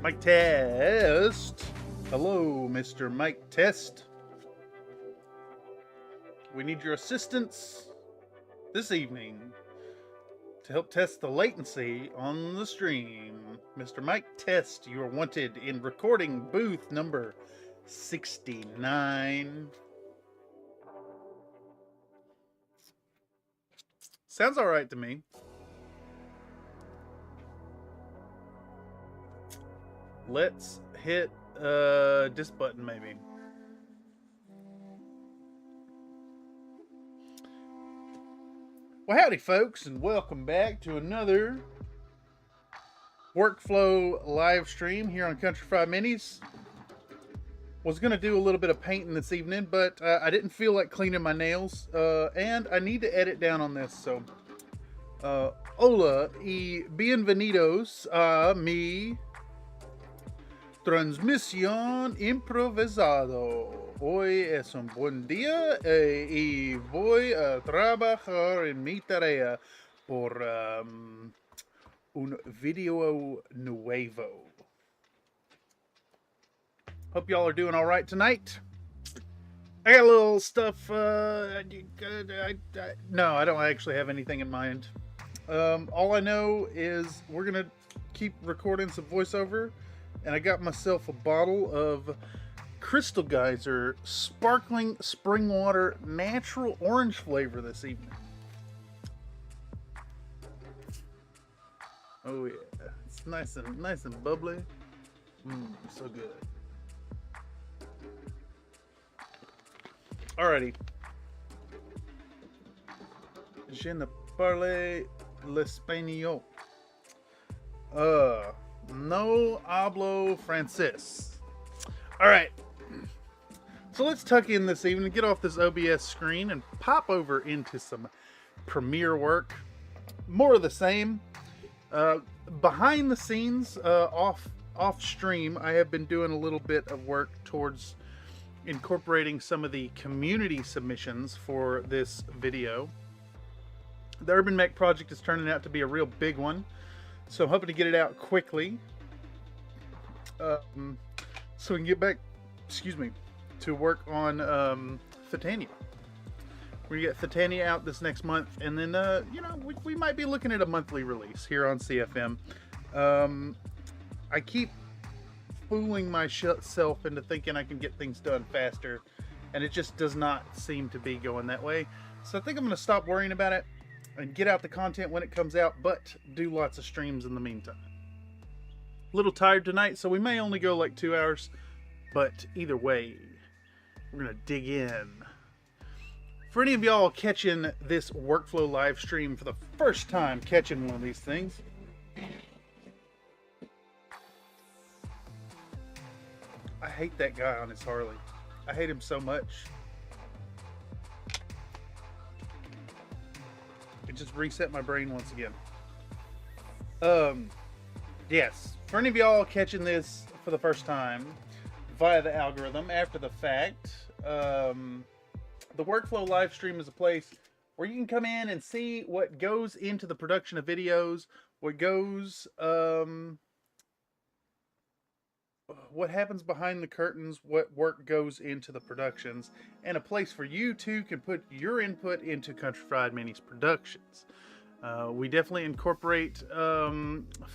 Mic test. Hello, Mr. Mic Test. We need your assistance this evening to help test the latency on the stream. Mr. Mic Test, you are wanted in recording booth number 69. Sounds all right to me. Let's hit this button maybe. Well, howdy folks, and welcome back to another workflow live stream here on Country Fried Minis. Was going to do a little bit of painting this evening, but I didn't feel like cleaning my nails, and I need to edit down on this, so hola y bienvenidos a mi transmisión improvisado. Hoy es un buen día y voy a trabajar en mi tarea por un video nuevo. Hope y'all are doing all right tonight. I got a little stuff. No, I don't actually have anything in mind. All I know is we're gonna keep recording some voiceover, and I got myself a bottle of Crystal Geyser sparkling spring water natural orange flavor this evening. Oh yeah, it's nice and bubbly. So good. Alrighty. Je ne parle l'espagnol. No hablo francés. Alright. So let's tuck in this evening, get off this OBS screen, and pop over into some Premiere work. More of the same. Behind the scenes, off stream, I have been doing a little bit of work towards incorporating some of the community submissions for this video. The Urbanmech project is turning out to be a real big one, so I'm hoping to get it out quickly, so we can get back, to work on Thitania. We're gonna get Thitania out this next month, and then we might be looking at a monthly release here on CFM. I keep fooling myself into thinking I can get things done faster, and it just does not seem to be going that way. So I think I'm going to stop worrying about it and get out the content when it comes out, but do lots of streams in the meantime. A little tired tonight, so we may only go like 2 hours, but either way, we're going to dig in. For any of y'all catching this workflow live stream for the first time, catching one of these things, I hate that guy on his Harley. I hate him so much. It just reset my brain once again. Yes. For any of y'all catching this for the first time via the algorithm after the fact, the workflow live stream is a place where you can come in and see what goes into the production of videos, what happens behind the curtains, what work goes into the productions, and a place for you too can put your input into Country Fried Minis productions. We definitely incorporate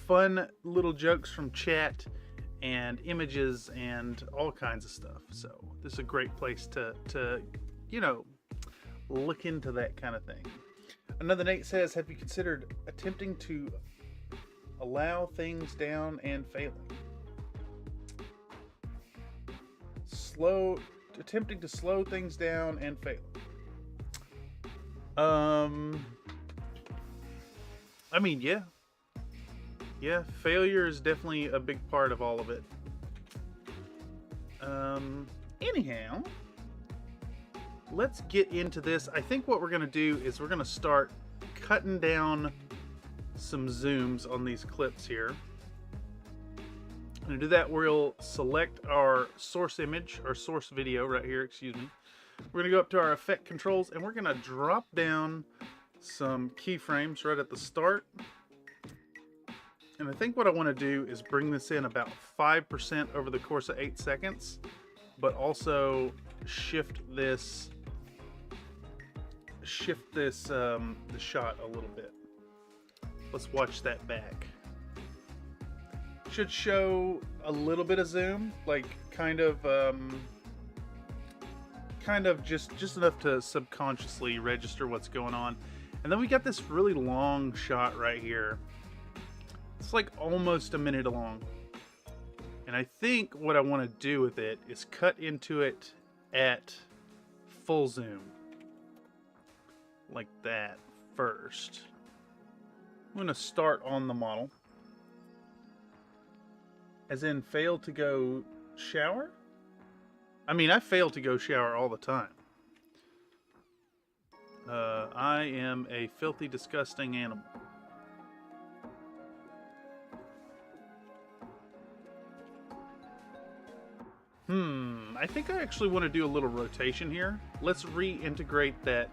fun little jokes from chat and images and all kinds of stuff. So this is a great place to look into that kind of thing. Another Nate says, have you considered attempting to allow things down and failing? Attempting to slow things down and fail. I mean, yeah, failure is definitely a big part of all of it. Anyhow, let's get into this. I think what we're going to do is we're going to start cutting down some zooms on these clips here. And to do that, we'll select our source image, our source video right here, excuse me. We're going to go up to our effect controls, and we're going to drop down some keyframes right at the start. And And I think what I want to do is bring this in about 5% over the course of 8 seconds, but also shift this the shot a little bit. Let's watch that back. Should show a little bit of zoom, like kind of just enough to subconsciously register what's going on. And then we got this really long shot right here. It's like almost a minute long. And I think what I want to do with it is cut into it at full zoom. Like that first. I'm going to start on the model. As in, fail to go shower? I mean, I fail to go shower all the time. I am a filthy, disgusting animal. I think I actually want to do a little rotation here. Let's reintegrate that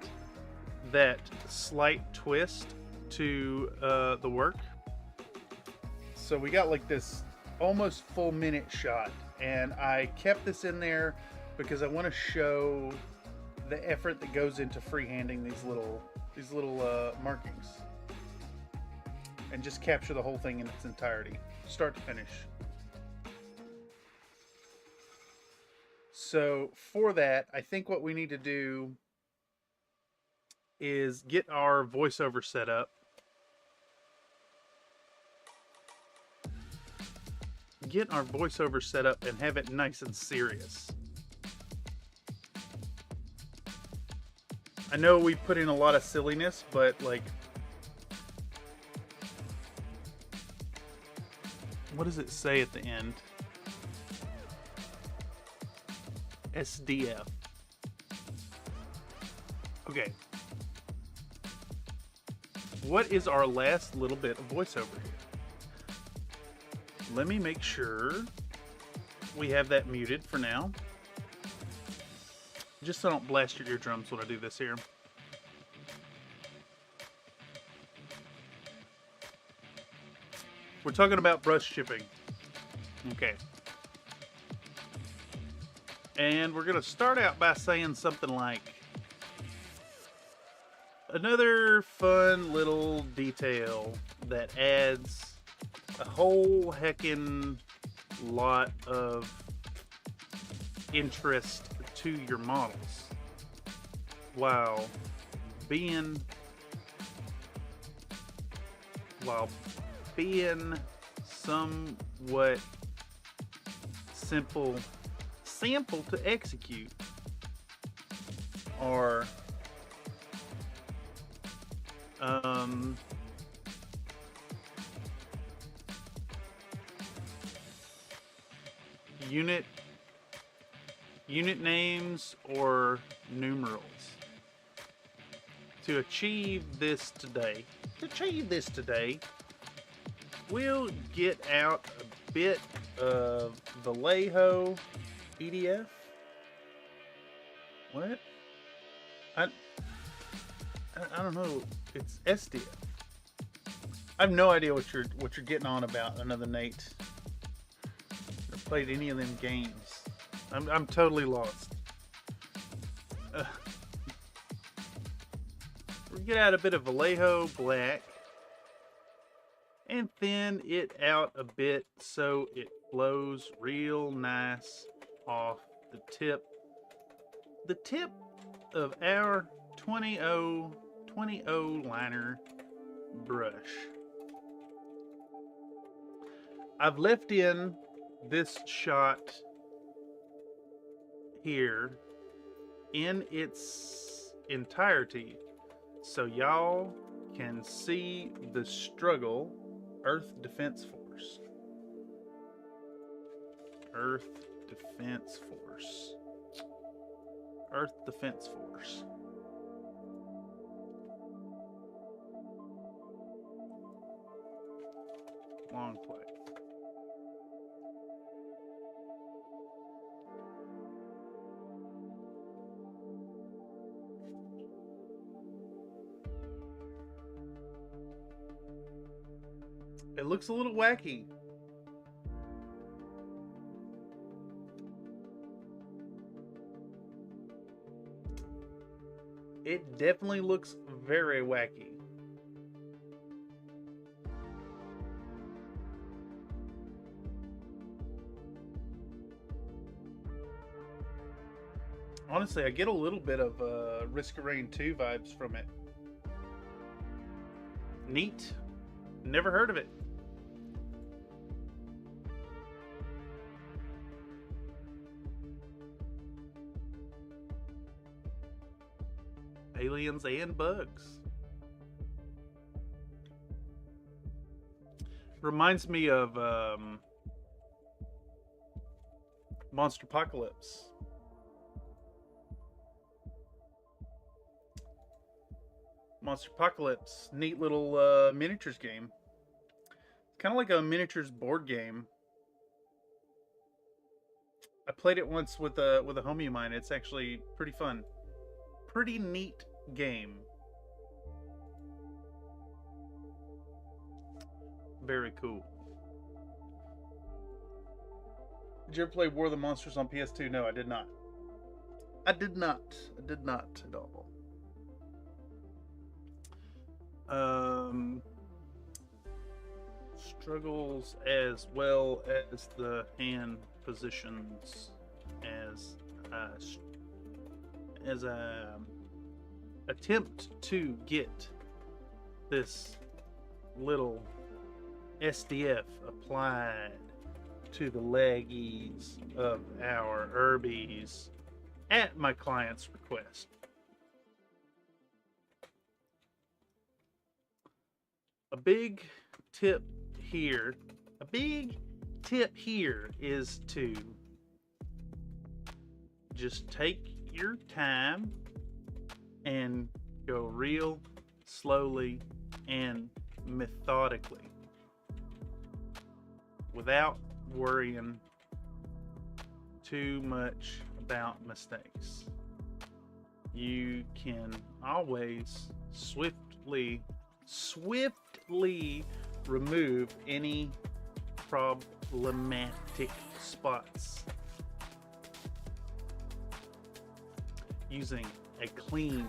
slight twist to the work. So we got like this almost full minute shot, and I kept this in there because I want to show the effort that goes into freehanding these little markings, and just capture the whole thing in its entirety, start to finish. So for that, I think what we need to do is get our voiceover set up. Get our voiceover set up and have it nice and serious. I know we put in a lot of silliness, but like, what does it say at the end? SDF. Okay. What is our last little bit of voiceover here? Let me make sure we have that muted for now. Just so I don't blast your eardrums when I do this here. We're talking about brush chipping. Okay. And we're going to start out by saying something like, another fun little detail that adds a whole heckin' lot of interest to your models while being somewhat simple to execute, or unit names or numerals. To achieve this today, we'll get out a bit of Vallejo EDF. What? I don't know. It's SDF. I have no idea what you're getting on about, another Nate. Never played any of them games. I'm totally lost. We get out a bit of Vallejo black and thin it out a bit so it flows real nice off the tip of our 20 liner brush. I've left in this shot here in its entirety so y'all can see the struggle. Earth Defense Force. Earth Defense Force. Earth Defense Force. Long play. It looks a little wacky. It definitely looks very wacky. Honestly, I get a little bit of Risk of Rain 2 vibes from it. Neat. Never heard of it. Aliens and bugs. Reminds me of Monster Apocalypse. Monster Apocalypse, neat little miniatures game. Kind of like a miniatures board game. I played it once with a homie of mine. It's actually pretty fun. Pretty neat game. Very cool. Did you ever play War of the Monsters on PS2? No, I did not. I did not at all. Struggles as well as the hand positions as I attempt to get this little SDF applied to the leggies of our Urbies at my client's request. A big tip here is to just take your time and go real slowly and methodically without worrying too much about mistakes. You can always swiftly remove any problematic spots using a clean,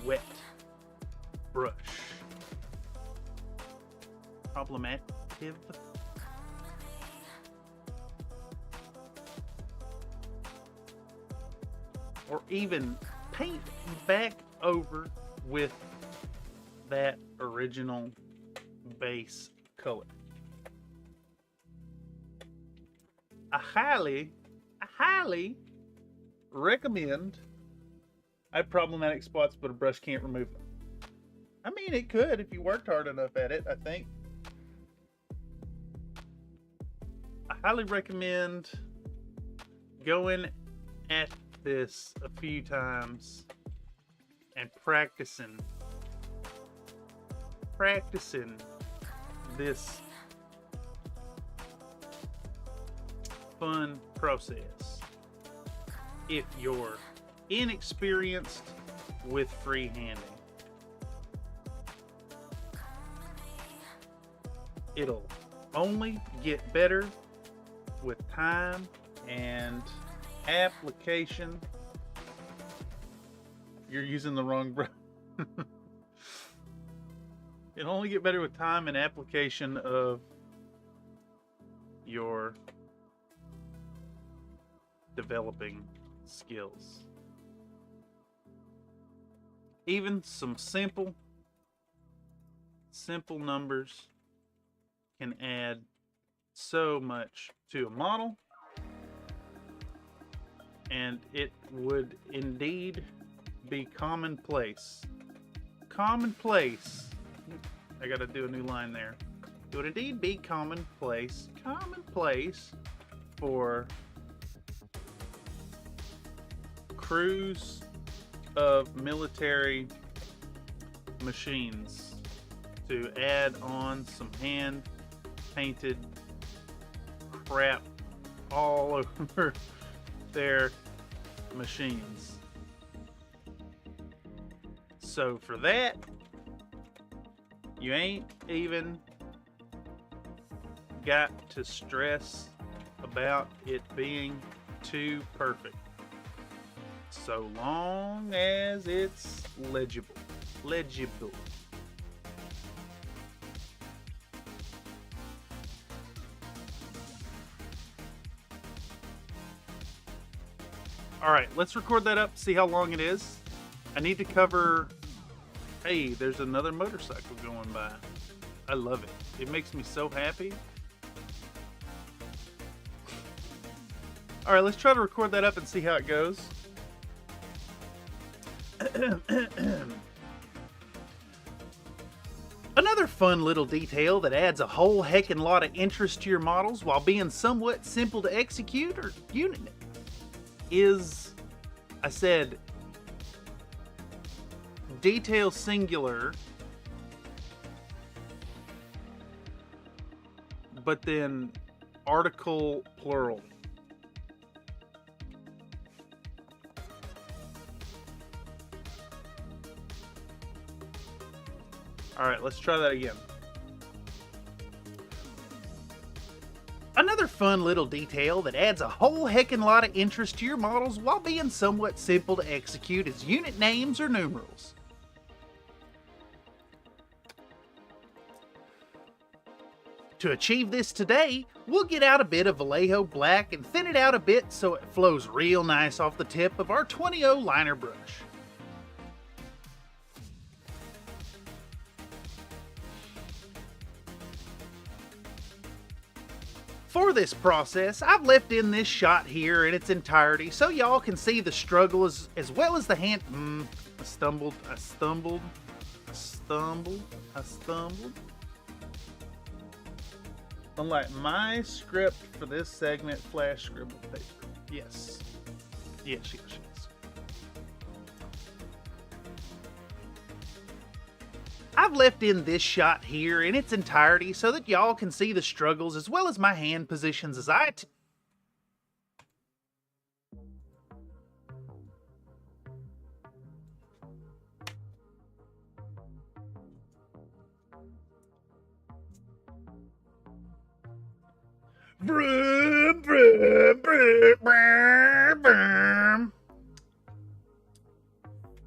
wet brush. Problematic. Or even paint back over with that original base color. I highly recommend. I have problematic spots, but a brush can't remove them. I mean, it could if you worked hard enough at it, I think. I highly recommend going at this a few times and practicing this fun process if you're inexperienced with freehanding. It'll only get better with time and application. You're using the wrong brush. It'll only get better with time and application of your developing skills. Even some simple numbers can add so much to a model, and it would indeed be commonplace. I gotta do a new line there. It would indeed be commonplace for crews of military machines to add on some hand painted crap all over their machines. So for that, you ain't even got to stress about it being too perfect. So long as it's legible. Legible. Alright, let's record that up, see how long it is. I need to cover... Hey, there's another motorcycle going by. I love it. It makes me so happy. Alright, let's try to record that up and see how it goes. Another fun little detail that adds a whole heckin' lot of interest to your models while being somewhat simple to execute or unit is, I said, detail singular, but then article plural. All right, let's try that again. Another fun little detail that adds a whole heckin' lot of interest to your models while being somewhat simple to execute is unit names or numerals. To achieve this today, we'll get out a bit of Vallejo black and thin it out a bit so it flows real nice off the tip of our 20-0 liner brush. For this process, I've left in this shot here in its entirety so y'all can see the struggle as well as the hand... I stumbled. Unlike my script for this segment, flash scribbled paper. Yes. Yes. I've left in this shot here in its entirety so that y'all can see the struggles as well as my hand positions as I...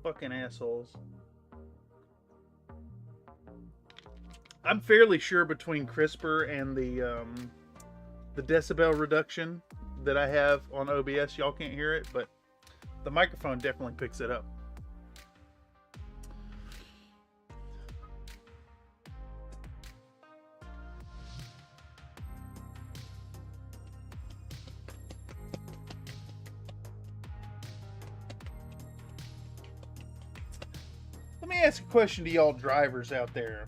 Fucking assholes. I'm fairly sure between CRISPR and the decibel reduction that I have on OBS, y'all can't hear it, but the microphone definitely picks it up. Let me ask a question to y'all drivers out there.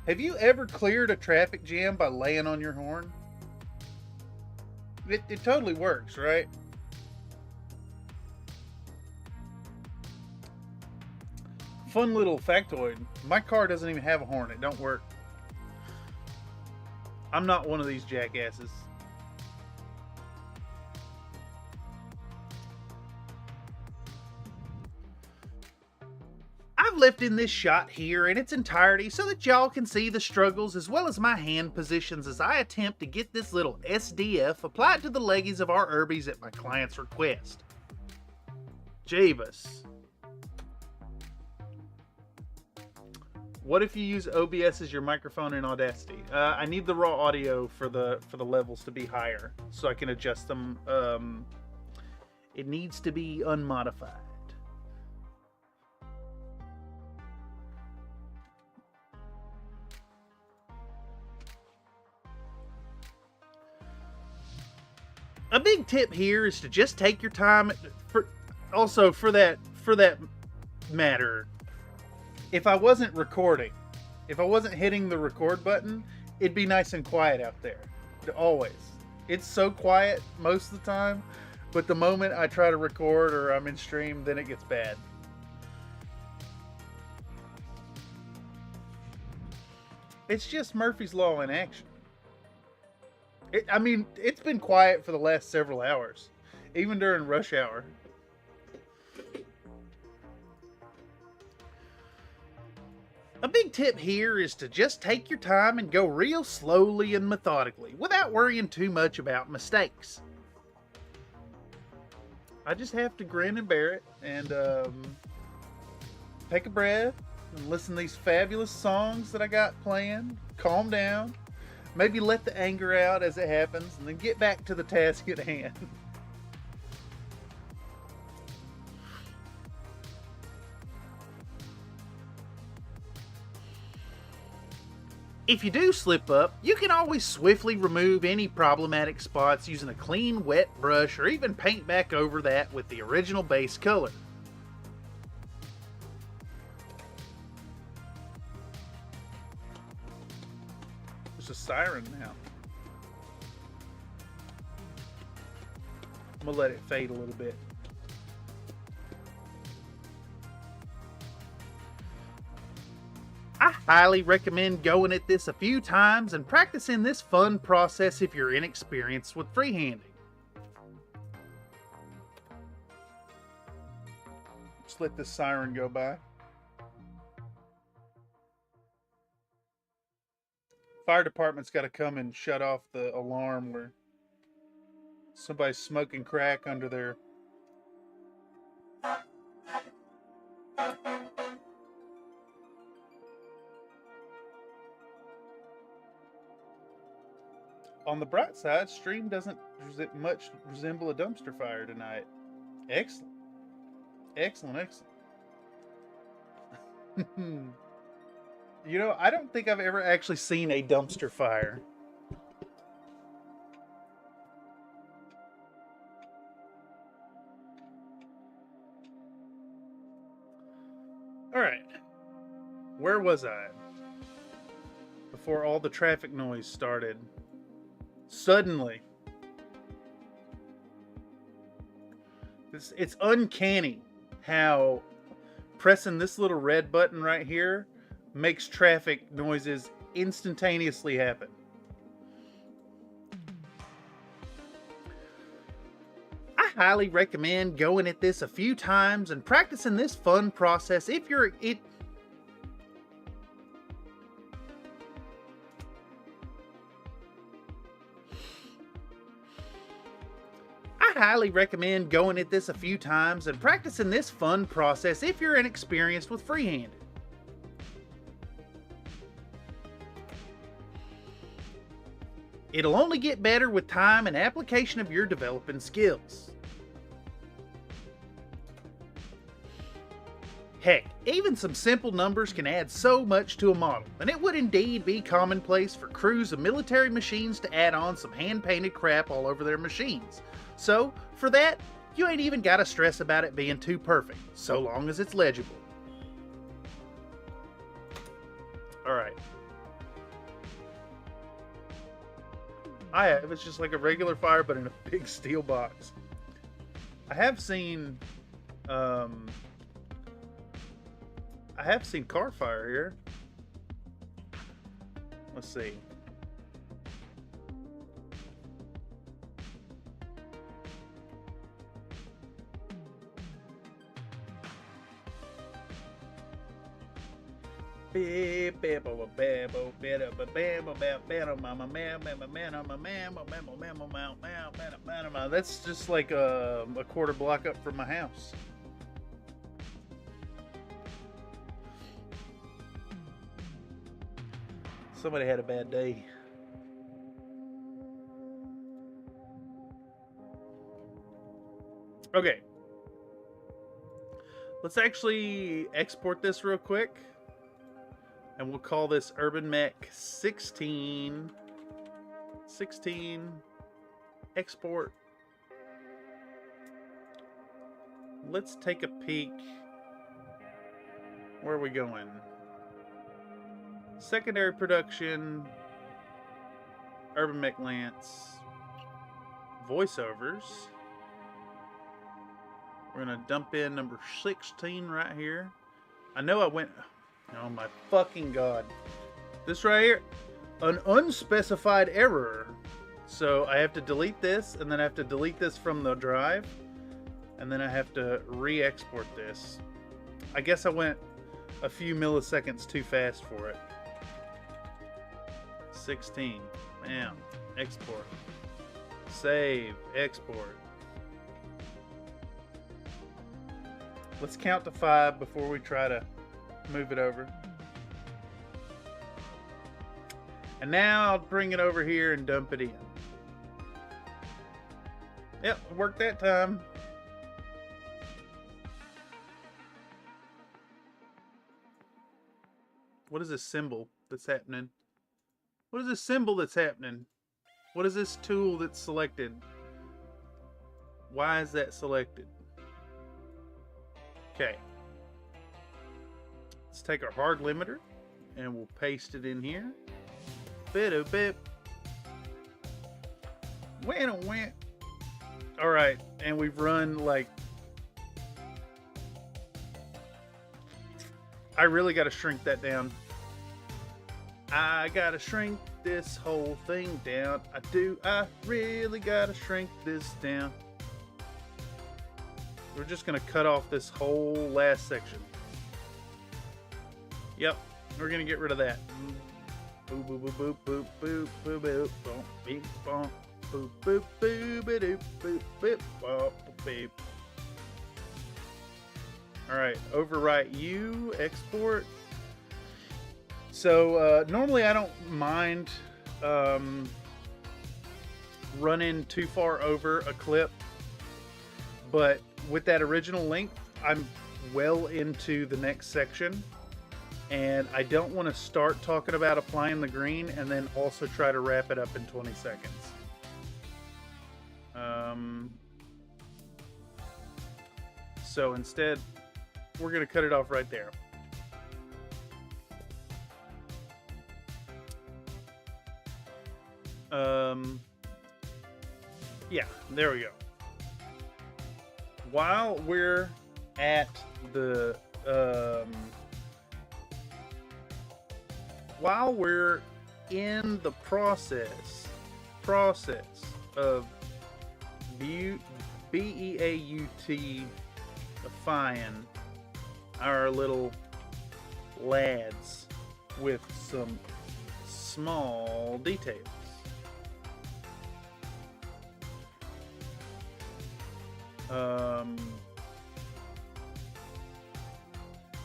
Have you ever cleared a traffic jam by laying on your horn? It totally works, right? Fun little factoid. My car doesn't even have a horn. It don't work. I'm not one of these jackasses. I've left in this shot here in its entirety so that y'all can see the struggles as well as my hand positions as I attempt to get this little SDF applied to the leggies of our Urbies at my client's request. Javis. What if you use OBS as your microphone in Audacity? I need the raw audio for the levels to be higher so I can adjust them. It needs to be unmodified. A big tip here is to just take your time. For that matter, if I wasn't recording, if I wasn't hitting the record button, it'd be nice and quiet out there. Always. It's so quiet most of the time, but the moment I try to record or I'm in stream, then it gets bad. It's just Murphy's Law in action. I mean, it's been quiet for the last several hours, even during rush hour. A big tip here is to just take your time and go real slowly and methodically without worrying too much about mistakes. I just have to grin and bear it and take a breath and listen to these fabulous songs that I got playing, calm down, maybe let the anger out as it happens, and then get back to the task at hand. If you do slip up, you can always swiftly remove any problematic spots using a clean, wet brush, or even paint back over that with the original base color. There's a siren now. I'm gonna let it fade a little bit. I highly recommend going at this a few times and practicing this fun process if you're inexperienced with freehanding. Just let this siren go by. Fire department's got to come and shut off the alarm where somebody's smoking crack under their... On the bright side, stream doesn't much resemble a dumpster fire tonight. Excellent. Excellent, excellent. You know, I don't think I've ever actually seen a dumpster fire. Alright. Where was I? Before all the traffic noise started. Suddenly. It's uncanny how pressing this little red button right here makes traffic noises instantaneously happen. I highly recommend going at this a few times and practicing this fun process if you're I highly recommend going at this a few times and practicing this fun process if you're inexperienced with freehanding. It'll only get better with time and application of your developing skills. Heck, even some simple numbers can add so much to a model, and it would indeed be commonplace for crews of military machines to add on some hand-painted crap all over their machines. So, for that, you ain't even gotta stress about it being too perfect, so long as it's legible. Alright. It's just like a regular fire, but in a big steel box. I have seen car fire here. Let's see. That's just like a quarter block up from my house. Somebody had a bad day. Okay. Let's actually export this real quick. And we'll call this Urbanmech 16 export. Let's take a peek. Where are we going? Secondary production, Urbanmech Lance, voiceovers. We're gonna dump in number 16 right here. I know I went... Oh my fucking god. This right here, an unspecified error. So I have to delete this, and then I have to delete this from the drive, and then I have to re-export this. I guess I went a few milliseconds too fast for it. 16. Bam. Export. Save. Export. Let's count to 5 before we try to move it over. And now I'll bring it over here and dump it in. Yep, it worked that time. What is this symbol that's happening? What is this symbol that's happening? What is this tool that's selected? Why is that selected? Okay. Let's take our hard limiter and we'll paste it in here. Bit. Went. All right, and we've run like. I really got to shrink that down. I gotta shrink this whole thing down. I really gotta shrink this down. We're just gonna cut off this whole last section. Yep, we're gonna get rid of that. Boop boop boop boop boop boop boop boop beep boop boop boop boop boop boop boop boop boop. All right, overwrite you, export. So normally I don't mind running too far over a clip, but with that original length, I'm well into the next section, and I don't want to start talking about applying the green and then also try to wrap it up in 20 seconds. So instead, we're going to cut it off right there. Yeah, there we go. While we're at the while we're in the process of beaut-ifying our little lads with some small details.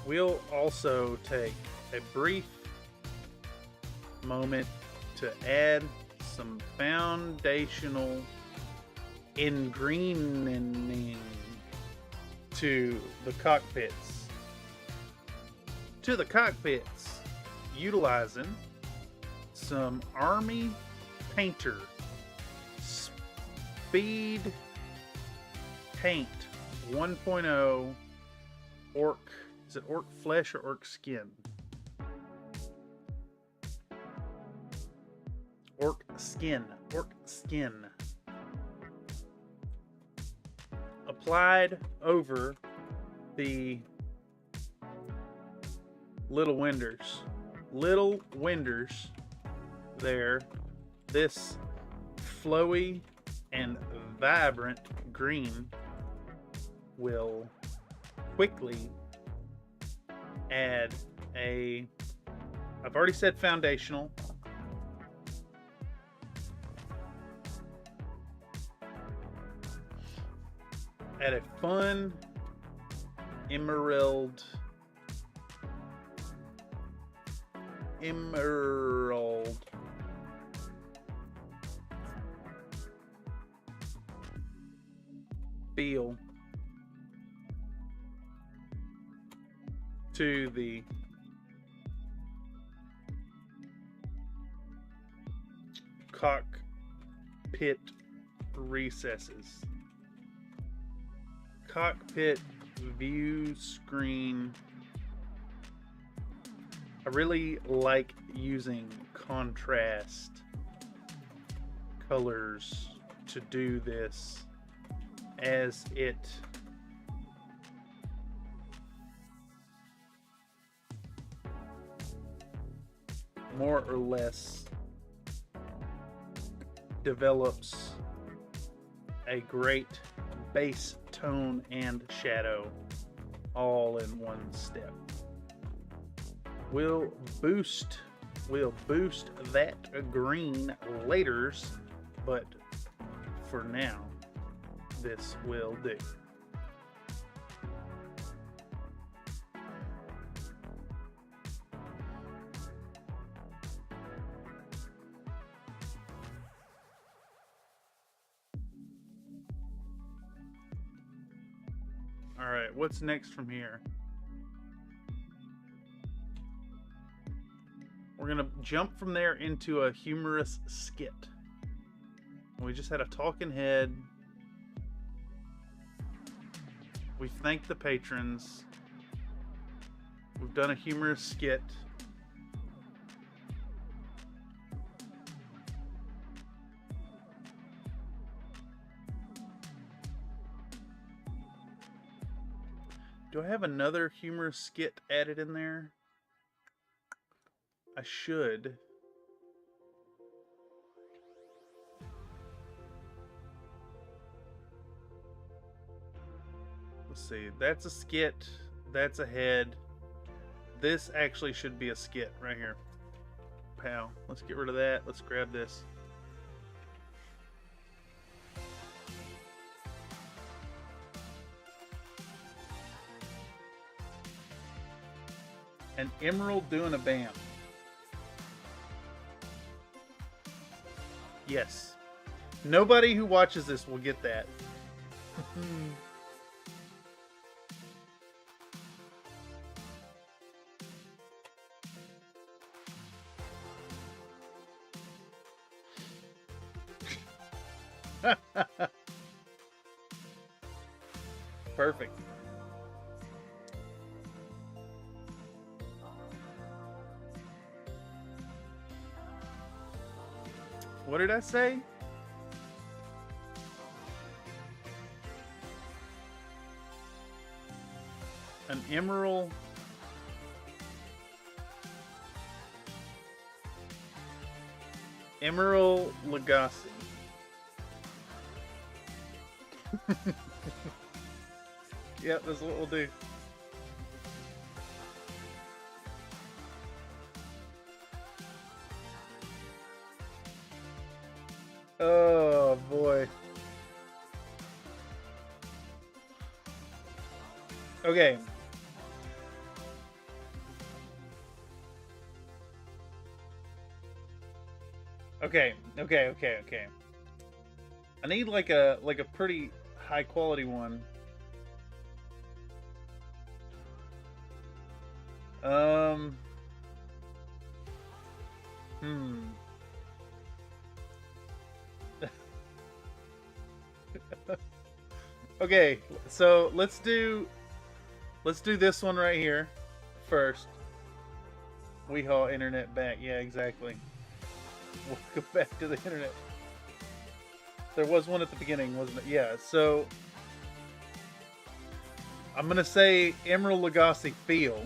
We'll also take a brief moment to add some foundational ingreening to the cockpits. Utilizing some Army Painter Speed Paint 1.0 Orc. Is it Orc Flesh or Orc Skin? Orc Skin. Applied over the little winders. There. This flowy and vibrant green will quickly add I've already said foundational. Add a fun emerald feel to the cockpit recesses. Cockpit view screen. I really like using contrast colors to do this, as it more or less develops a great base tone and shadow all in one step. We'll boost that green laters, but for now, this will do. All right, what's next from here? We're gonna jump from there into a humorous skit. We just had a talking head. We've thanked the patrons. We've done a humorous skit. Do I have another humorous skit added in there? I should. Let's see. That's a skit. That's a head. This actually should be a skit right here. Pow. Let's get rid of that. Let's grab this. An emerald doing a bam. Yes. Nobody who watches this will get that. Perfect. What did I say? An emerald. Emerald Lagasse. Yep, that's what we'll do. Oh boy. Okay. Okay. I need like a pretty high quality one. Okay, so let's do this one right here first. We haul internet back. Yeah, exactly. Welcome back to the internet. There was one at the beginning, wasn't it? Yeah, so I'm gonna say Emerald Lagasse feel.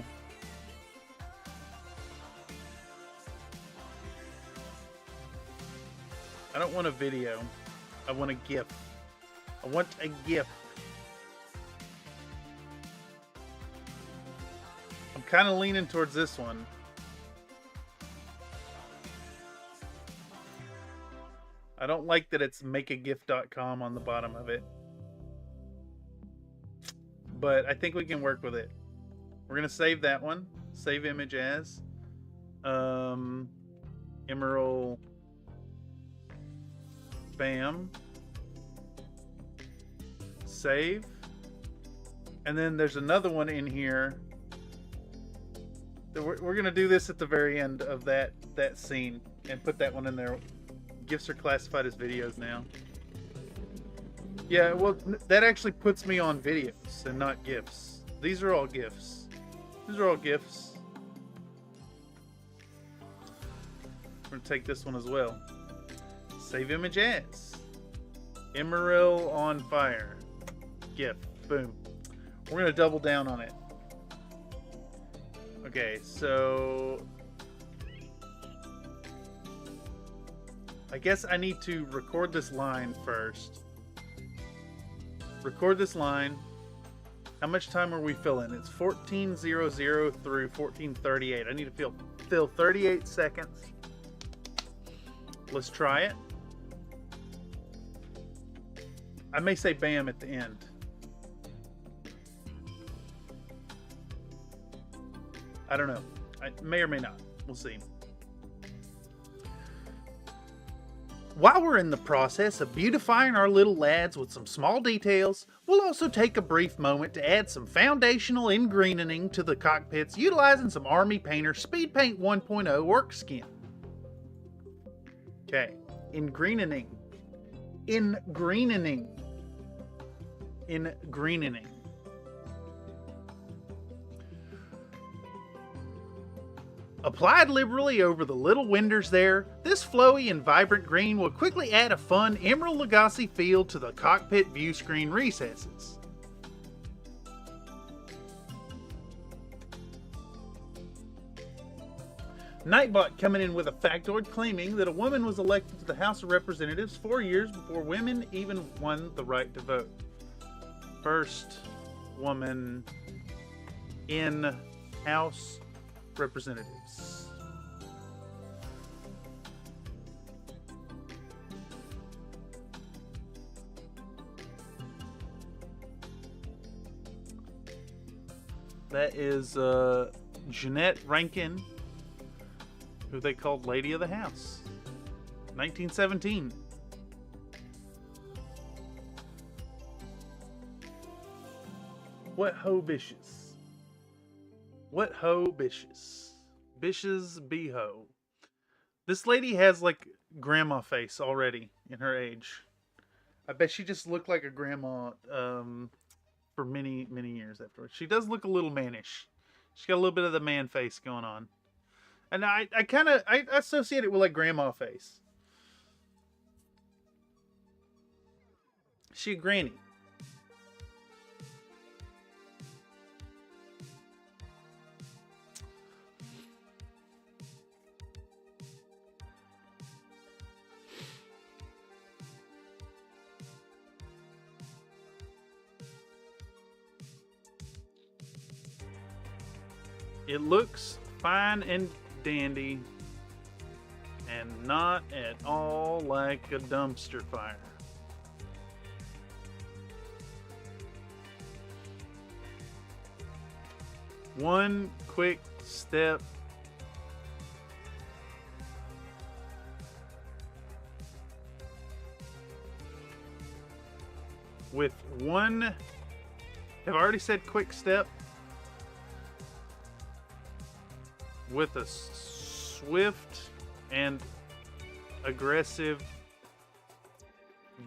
I don't want a video. I want a GIF. I want a GIF. I'm kind of leaning towards this one. I don't like that it's makeagif.com on the bottom of it. But I think we can work with it. We're going to save that one. Save image as. Emerald. Bam. Save. And then there's another one in here. We're going to do this at the very end of that scene. And put that one in there. GIFs are classified as videos now. Yeah, well, that actually puts me on videos and not GIFs. These are all GIFs. These are all GIFs. We're going to take this one as well. Save image as. Emerald on fire. GIF. Boom. We're going to double down on it. Okay, so I guess I need to record this line first. Record this line. How much time are we filling? It's 14:00 through 14:38. I need to fill 38 seconds. Let's try it. I may say bam at the end. I don't know. I may or may not. We'll see. While we're in the process of beautifying our little lads with some small details, we'll also take a brief moment to add some foundational ingreening to the cockpits utilizing some Army Painter Speed Paint 1.0 work skin. Okay, ingreening. Applied liberally over the little windows there, this flowy and vibrant green will quickly add a fun Emerald Lagasse feel to the cockpit view screen recesses. Nightbot coming in with a factoid claiming that a woman was elected to the House of Representatives 4 years before women even won the right to vote. First woman in House Representatives. That is Jeanette Rankin, who they called Lady of the House. 1917. What ho bishes? What ho bishes? Bishes be ho. This lady has like grandma face already in her age. I bet she just looked like a grandma for many, many years afterwards. She does look a little mannish. She's got a little bit of the man face going on. And I associate it with like grandma face. She a granny. It looks fine and dandy and not at all like a dumpster fire. One quick step with one, have I already said quick step? With a swift and aggressive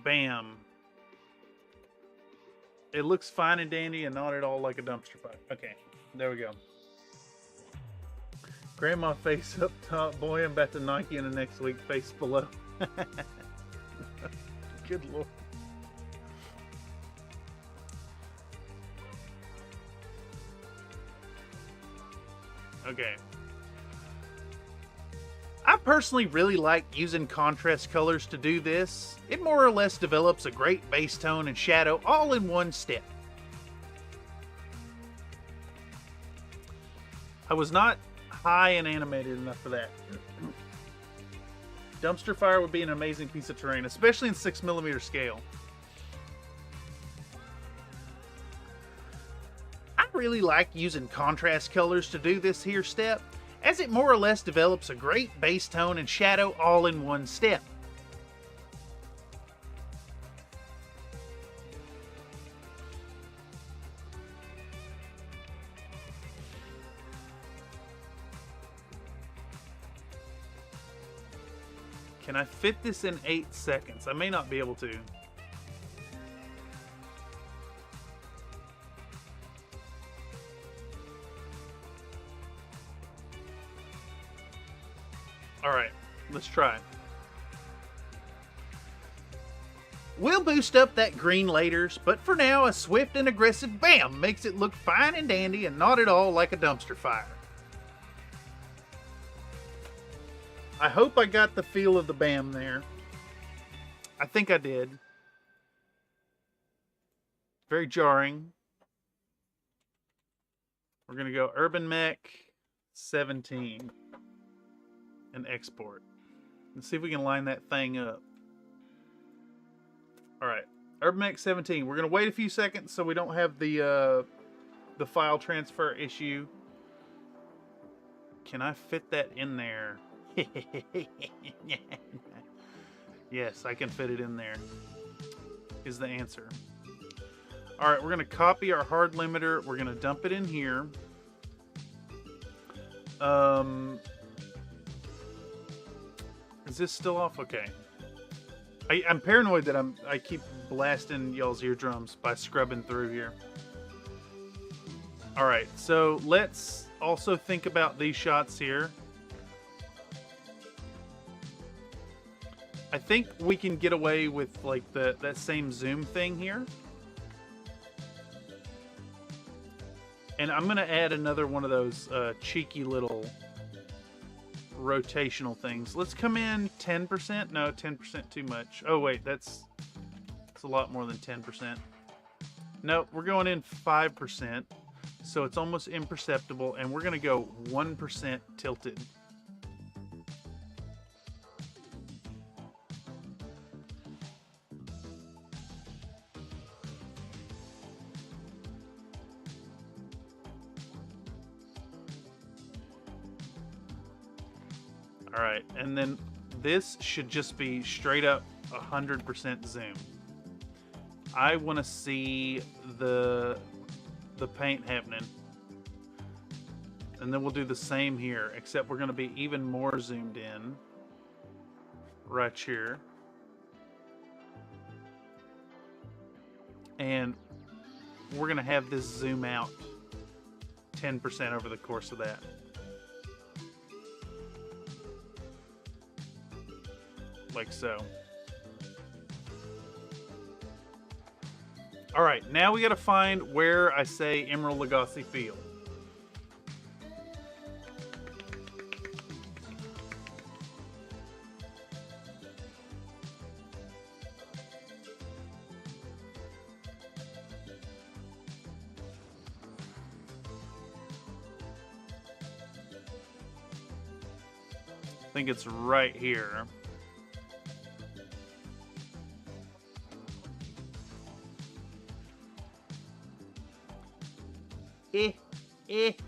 bam. It looks fine and dandy and not at all like a dumpster fire. Okay, there we go. Grandma face up top. Boy, I'm about to knock you in the next week. Face below. Good Lord. Okay. I personally really like using contrast colors to do this. It more or less develops a great base tone and shadow all in one step. I was not high and animated enough for that. Dumpster fire would be an amazing piece of terrain, especially in 6mm scale. I really like using contrast colors to do this here step, as it more or less develops a great base tone and shadow all in one step. Can I fit this in 8 seconds? I may not be able to. Alright, let's try. We'll boost up that green later, but for now a swift and aggressive bam makes it look fine and dandy and not at all like a dumpster fire. I hope I got the feel of the bam there. I think I did. Very jarring. We're going to go Urbanmech 17 and export. Let's see if we can line that thing up. All right, Urbanmech 17. We're going to wait a few seconds so we don't have the file transfer issue. Can I fit that in there? Yes, I can fit it in there, is the answer. All right, we're going to copy our hard limiter. We're going to dump it in here. Is this still off? Okay. I'm paranoid that I keep blasting y'all's eardrums by scrubbing through here. All right, so let's also think about these shots here. I think we can get away with like that same zoom thing here. And I'm gonna add another one of those cheeky little rotational things. Let's come in 10%. No, 10% too much. Oh wait, that's a lot more than 10%. No, we're going in 5%. So it's almost imperceptible, and we're gonna go 1% tilted. All right, and then this should just be straight up 100% zoom. I want to see the paint happening. And then we'll do the same here, except we're going to be even more zoomed in right here. And we're going to have this zoom out 10% over the course of that. Like so. All right, now we got to find where I say Emerald Lagasse Field. I think it's right here.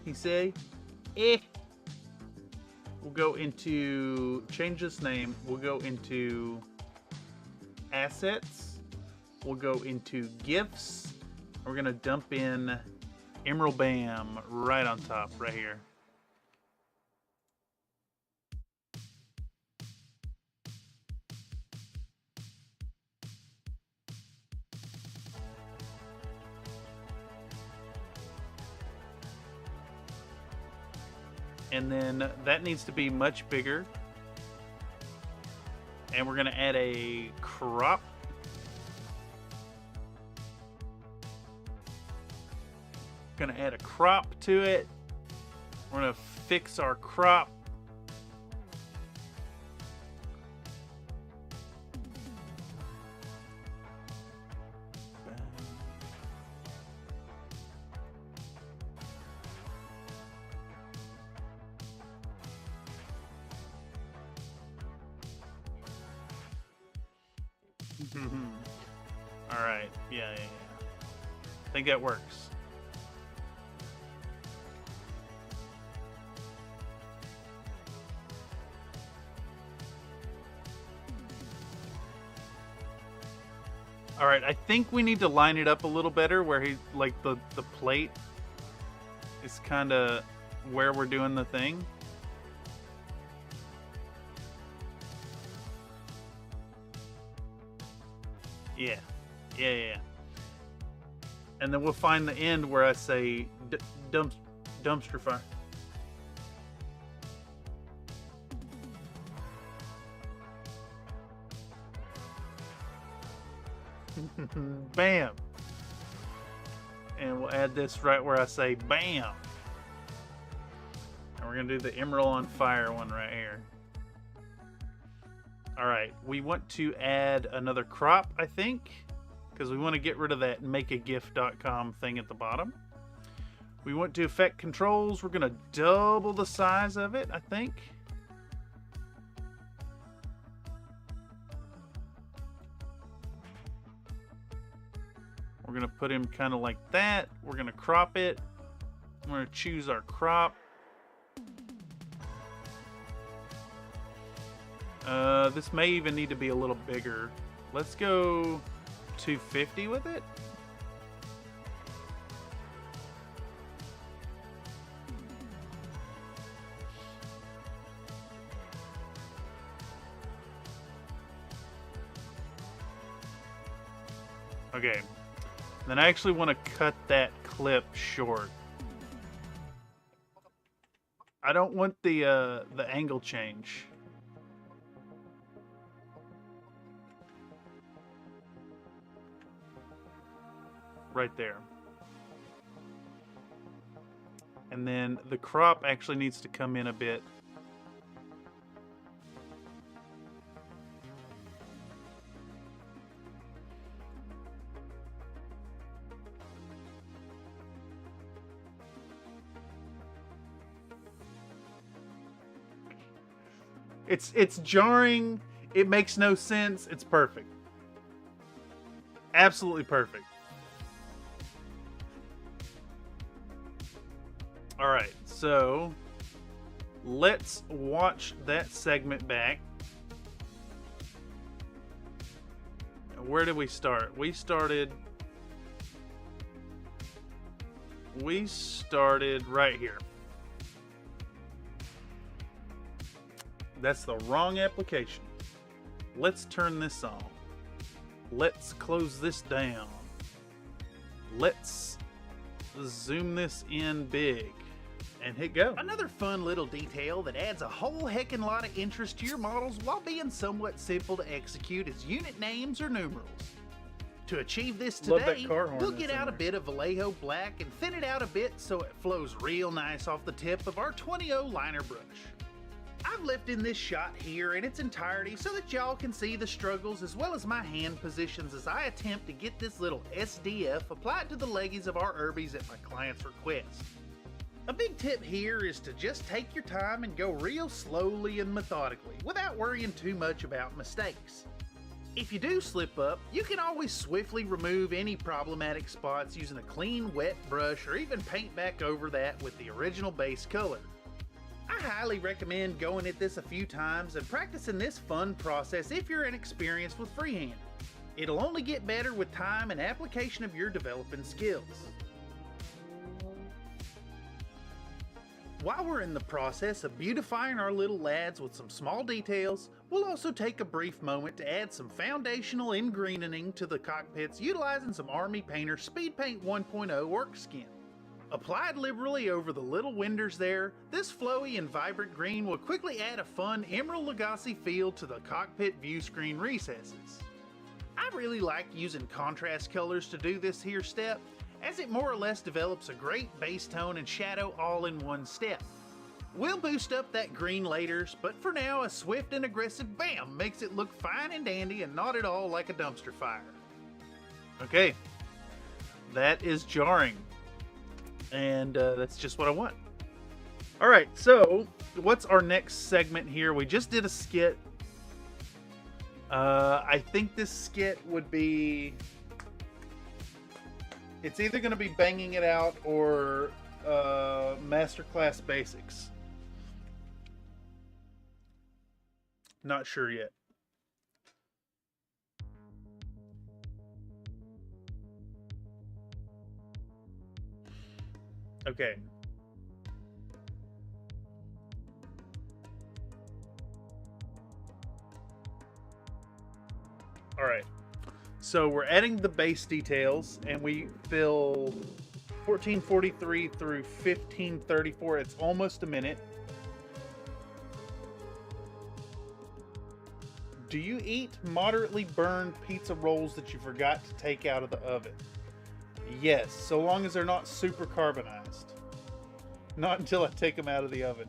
He say, We'll go into, change this name. We'll go into assets. We'll go into gifts. We're gonna dump in Emerald Bam right on top, right here. And then that needs to be much bigger. And we're gonna add a crop. Gonna add a crop to it. We're gonna fix our crop. All right, yeah. I think that works. All right, I think we need to line it up a little better where he, like the plate is kind of where we're doing the thing. Yeah. And then we'll find the end where I say dumpster fire. Bam. And we'll add this right where I say bam. And we're gonna do the Emerald on Fire one right here. All right, we want to add another crop, I think, because we want to get rid of that makeagif.com thing at the bottom. We went to effect controls. We're going to double the size of it, I think. We're going to put him kind of like that. We're going to crop it. We're going to choose our crop. This may even need to be a little bigger. Let's go 250 with it. Okay. Then I actually want to cut that clip short. I don't want the angle change. Right there. And then the crop actually needs to come in a bit. It's jarring. It makes no sense. It's perfect. Absolutely perfect. All right, so let's watch that segment back. Where did we start? We started right here. That's the wrong application. Let's turn this on. Let's close this down. Let's zoom this in big and hit go. Another fun little detail that adds a whole heckin' lot of interest to your models while being somewhat simple to execute is unit names or numerals. To achieve this today, we'll get out a bit of Vallejo black and thin it out a bit so it flows real nice off the tip of our 20-0 liner brush. I've left in this shot here in its entirety so that y'all can see the struggles as well as my hand positions as I attempt to get this little SDF applied to the leggies of our Urbies at my client's request. A big tip here is to just take your time and go real slowly and methodically without worrying too much about mistakes. If you do slip up, you can always swiftly remove any problematic spots using a clean wet brush or even paint back over that with the original base color. I highly recommend going at this a few times and practicing this fun process if you're inexperienced with freehand. It'll only get better with time and application of your developing skills. While we're in the process of beautifying our little lads with some small details, we'll also take a brief moment to add some foundational ingreening to the cockpits utilizing some Army Painter Speed Paint 1.0 work skin. Applied liberally over the little windows there, this flowy and vibrant green will quickly add a fun Emerald Lagasse feel to the cockpit view screen recesses. I really like using contrast colors to do this here step, as it more or less develops a great base tone and shadow all in one step. We'll boost up that green later, but for now a swift and aggressive BAM makes it look fine and dandy and not at all like a dumpster fire. Okay, that is jarring. And that's just what I want. All right, so what's our next segment here? We just did a skit. I think this skit would be... It's either going to be Banging It Out or Masterclass Basics. Not sure yet. Okay. All right. So we're adding the base details and we fill 1443 through 1534. It's almost a minute. Do you eat moderately burned pizza rolls that you forgot to take out of the oven? Yes, so long as they're not super carbonized. Not until I take them out of the oven.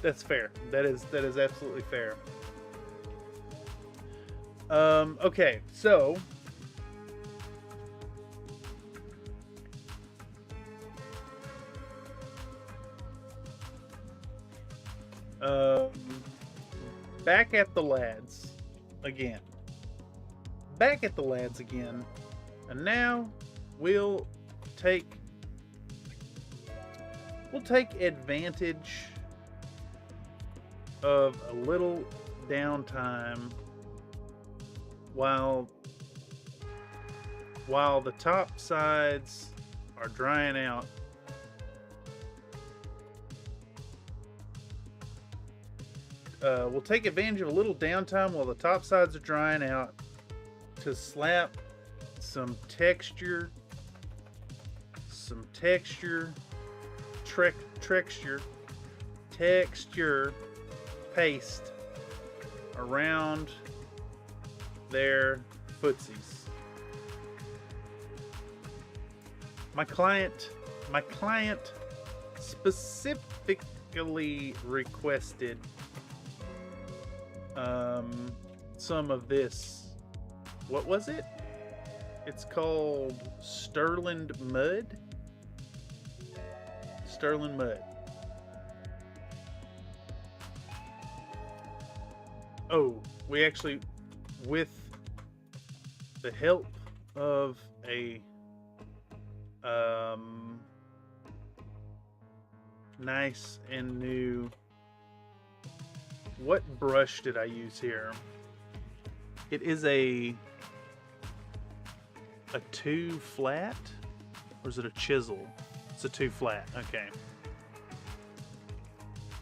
That's fair. That is absolutely fair. Okay, so Um, back at the lads again. Back at the lads again. And now we'll take advantage of a little downtime while the top sides are drying out. We'll take advantage of a little downtime while the top sides are drying out to slap some texture paste around their footsies. My client specifically requested some of this. What was it? It's called Sterling Mud. Sterling Mud. Oh, we actually, with the help of a nice and new, what brush did I use here? It is a 2 flat, or is it a chisel? It's a 2 flat. Okay.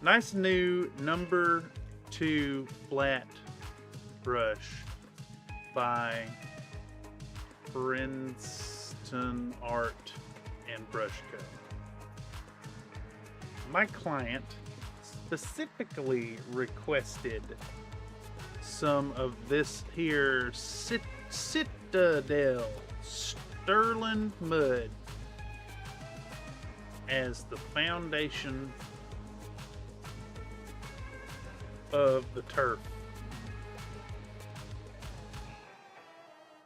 Nice new number 2 flat brush by Princeton Art and Brush Co. My client specifically requested some of this here Citadel Sterling Mud as the foundation of the turf.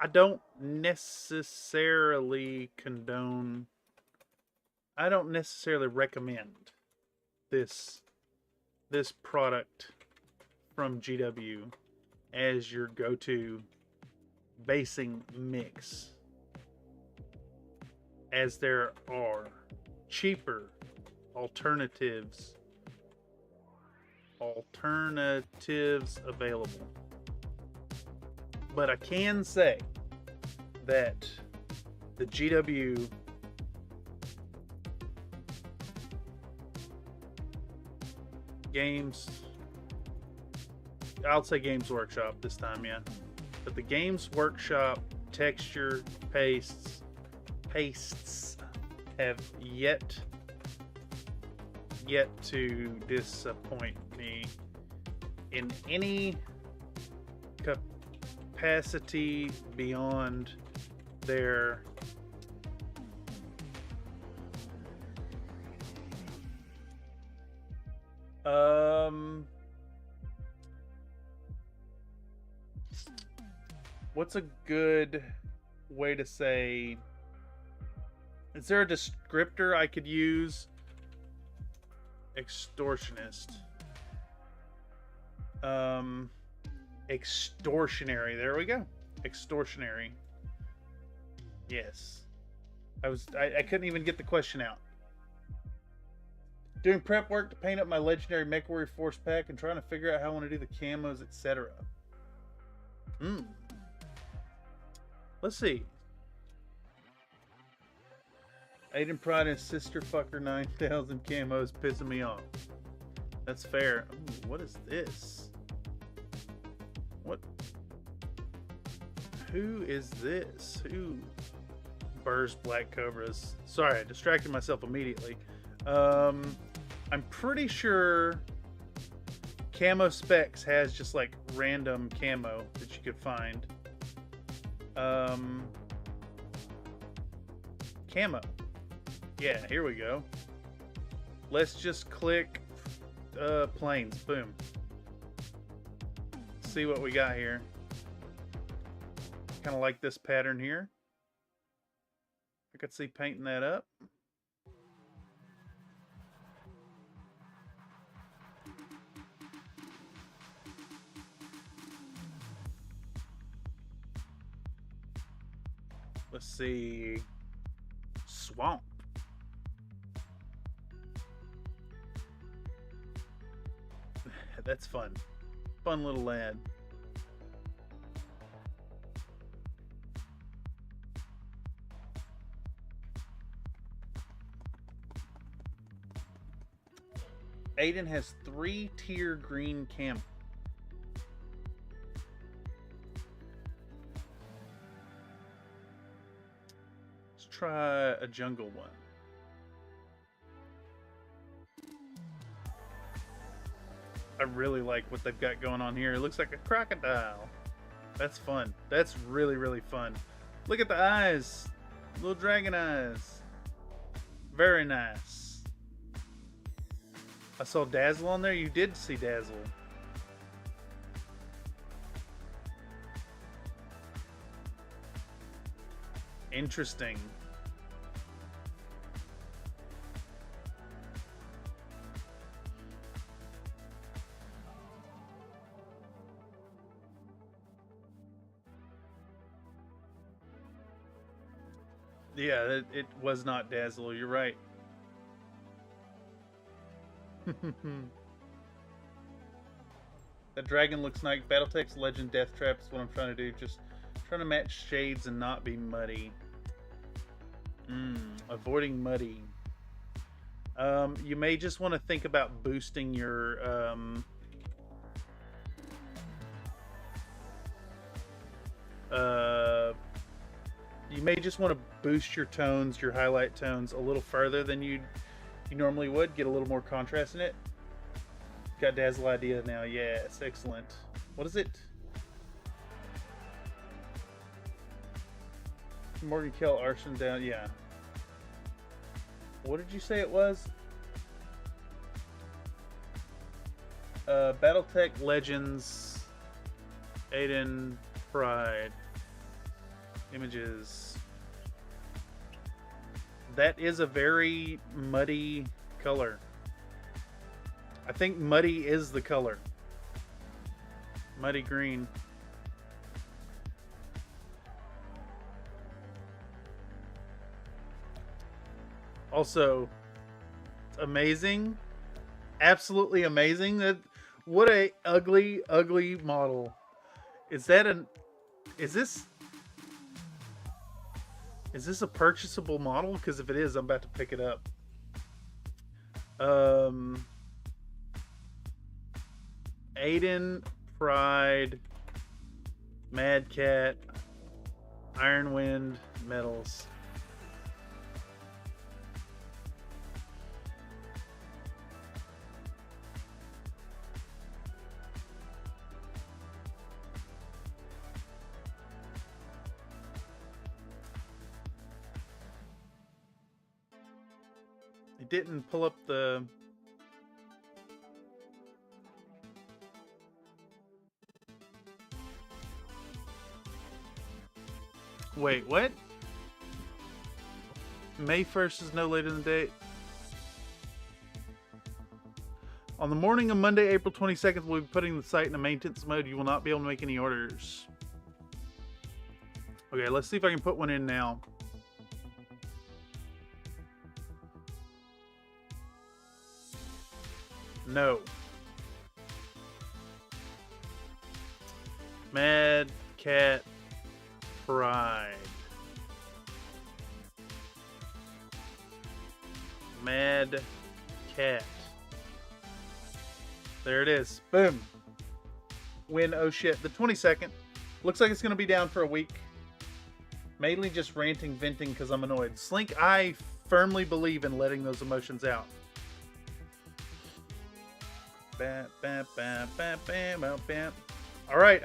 I don't necessarily recommend this product from GW as your go-to basing mix, as there are cheaper alternatives available. But I can say that the GW Games, I'll say Games Workshop this time, yeah. But the Games Workshop texture pastes have yet to disappoint me in any capacity beyond their what's a good way to say, is there a descriptor I could use? Extortionist. Extortionary. There we go. Extortionary. Yes. I couldn't even get the question out. Doing prep work to paint up my legendary MechWarrior Force pack and trying to figure out how I want to do the camos, etc. Let's see. Aiden Pride and Sister Fucker 9000 camos pissing me off. That's fair. Ooh, what is this? What? Who is this? Who? Burrs Black Cobras. Sorry, I distracted myself immediately. I'm pretty sure Camo Specs has just like random camo that you could find. Camo. Yeah, here we go. Let's just click planes. Boom. See what we got here. Kind of like this pattern here. I could see painting that up. Let's see. Swamp. That's fun. Fun little lad. Aiden has 3-tier green camp. Let's try a jungle one. I really like what they've got going on here. It looks like a crocodile. That's fun. That's really, really fun. Look at the eyes. Little dragon eyes. Very nice. I saw Dazzle on there. You did see Dazzle. Interesting. Yeah, it was not Dazzle. You're right. That dragon looks like Battletech's Legend Death Trap is what I'm trying to do. Just trying to match shades and not be muddy. Avoiding muddy. You may just want to think about boosting your you may just want to boost your tones, your highlight tones, a little further than you normally would. Get a little more contrast in it. Got Dazzle idea now. Yes, excellent. What is it? Morgan Kell Arson down. Yeah. What did you say it was? Battletech Legends. Aiden Pride. Images. That is a very muddy color. I think muddy is the color. Muddy green. Also, amazing. Absolutely amazing. That what a ugly, ugly model. Is that an is this a purchasable model? Because if it is, I'm about to pick it up. Aiden, Pride, Mad Cat, Iron Wind, Metals. It didn't pull up the... Wait, what? May 1st is no later than the date. On the morning of Monday, April 22nd, we'll be putting the site in a maintenance mode. You will not be able to make any orders. Okay, let's see if I can put one in now. No. Mad Cat Pride. Mad Cat. There it is. Boom. Win, oh shit. The 22nd. Looks like it's going to be down for a week. Mainly just ranting, venting because I'm annoyed. Slink, I firmly believe in letting those emotions out. Alright,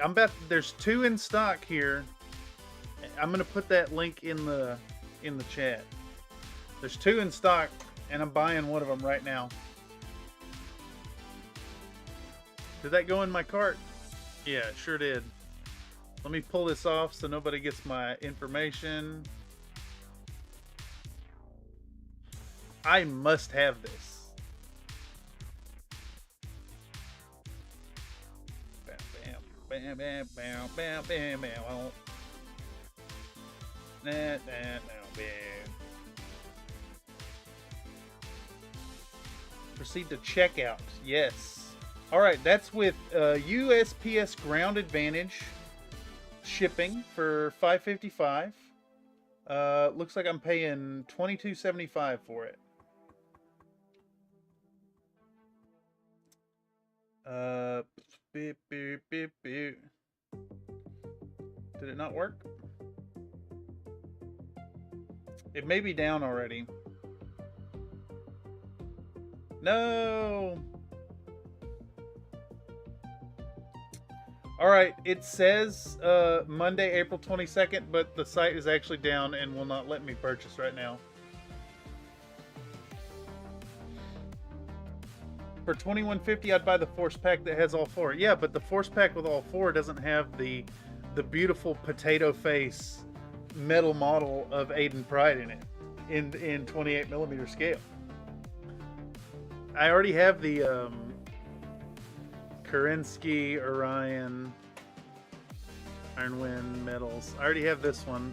there's 2 in stock here. I'm gonna put that link in the chat. There's 2 in stock, and I'm buying one of them right now. Did that go in my cart? Yeah, it sure did. Let me pull this off so nobody gets my information. I must have this. Bam, bam, bam, bam, bam, bam, bam, bam. No, man. Proceed to checkout. Yes. All right, that's with USPS Ground Advantage shipping for $5.55. Looks like I'm paying $22.75 for it. Beep, beep, beep, beep. Did it not work? It may be down already. No. All right, it says Monday, April 22nd, but the site is actually down and will not let me purchase right now. For $21.50, I'd buy the Force Pack that has all four. Yeah, but the Force Pack with all four doesn't have the beautiful potato face metal model of Aiden Pride in it in 28mm scale. I already have the Kerensky, Orion, Ironwind medals. I already have this one.